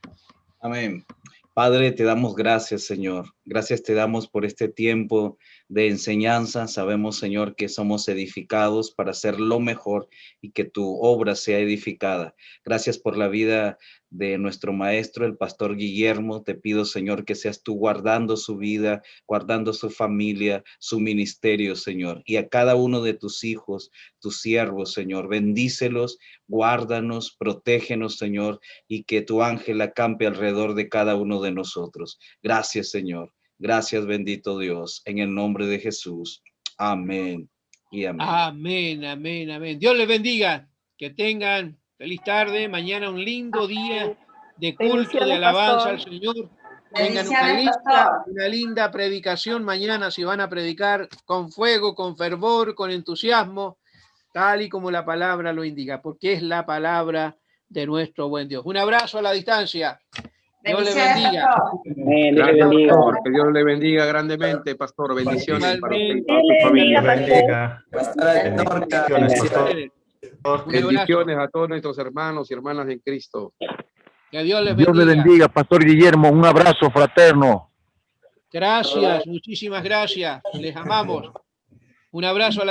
Amén. Padre, te damos gracias, Señor. Gracias te damos por este tiempo de enseñanza. Sabemos, Señor, que somos edificados para hacer lo mejor y que tu obra sea edificada. Gracias por la vida de nuestro maestro, el pastor Guillermo. Te pido, Señor, que seas tú guardando su vida, guardando su familia, su ministerio, Señor. Y a cada uno de tus hijos, tus siervos, Señor, bendícelos, guárdanos, protégenos, Señor, y que tu ángel acampe alrededor de cada uno de nosotros. Gracias, Señor. Gracias, bendito Dios, en el nombre de Jesús. Amén y amén. Amén, amén, amén. Dios les bendiga. Que tengan feliz tarde. Mañana un lindo día de culto, de alabanza al Señor. Tengan una linda predicación mañana si van a predicar con fuego, con fervor, con entusiasmo, tal y como la palabra lo indica, porque es la palabra de nuestro buen Dios. Un abrazo a la distancia. Dios le bendiga. Pastor, que Dios le bendiga grandemente, pastor. Bendiciones para usted y para su familia. Bendiciones a todos nuestros hermanos y hermanas en Cristo. Que Dios les bendiga. Dios le bendiga, Pastor Guillermo. Un abrazo fraterno. Gracias, muchísimas gracias. Les amamos. Un abrazo a la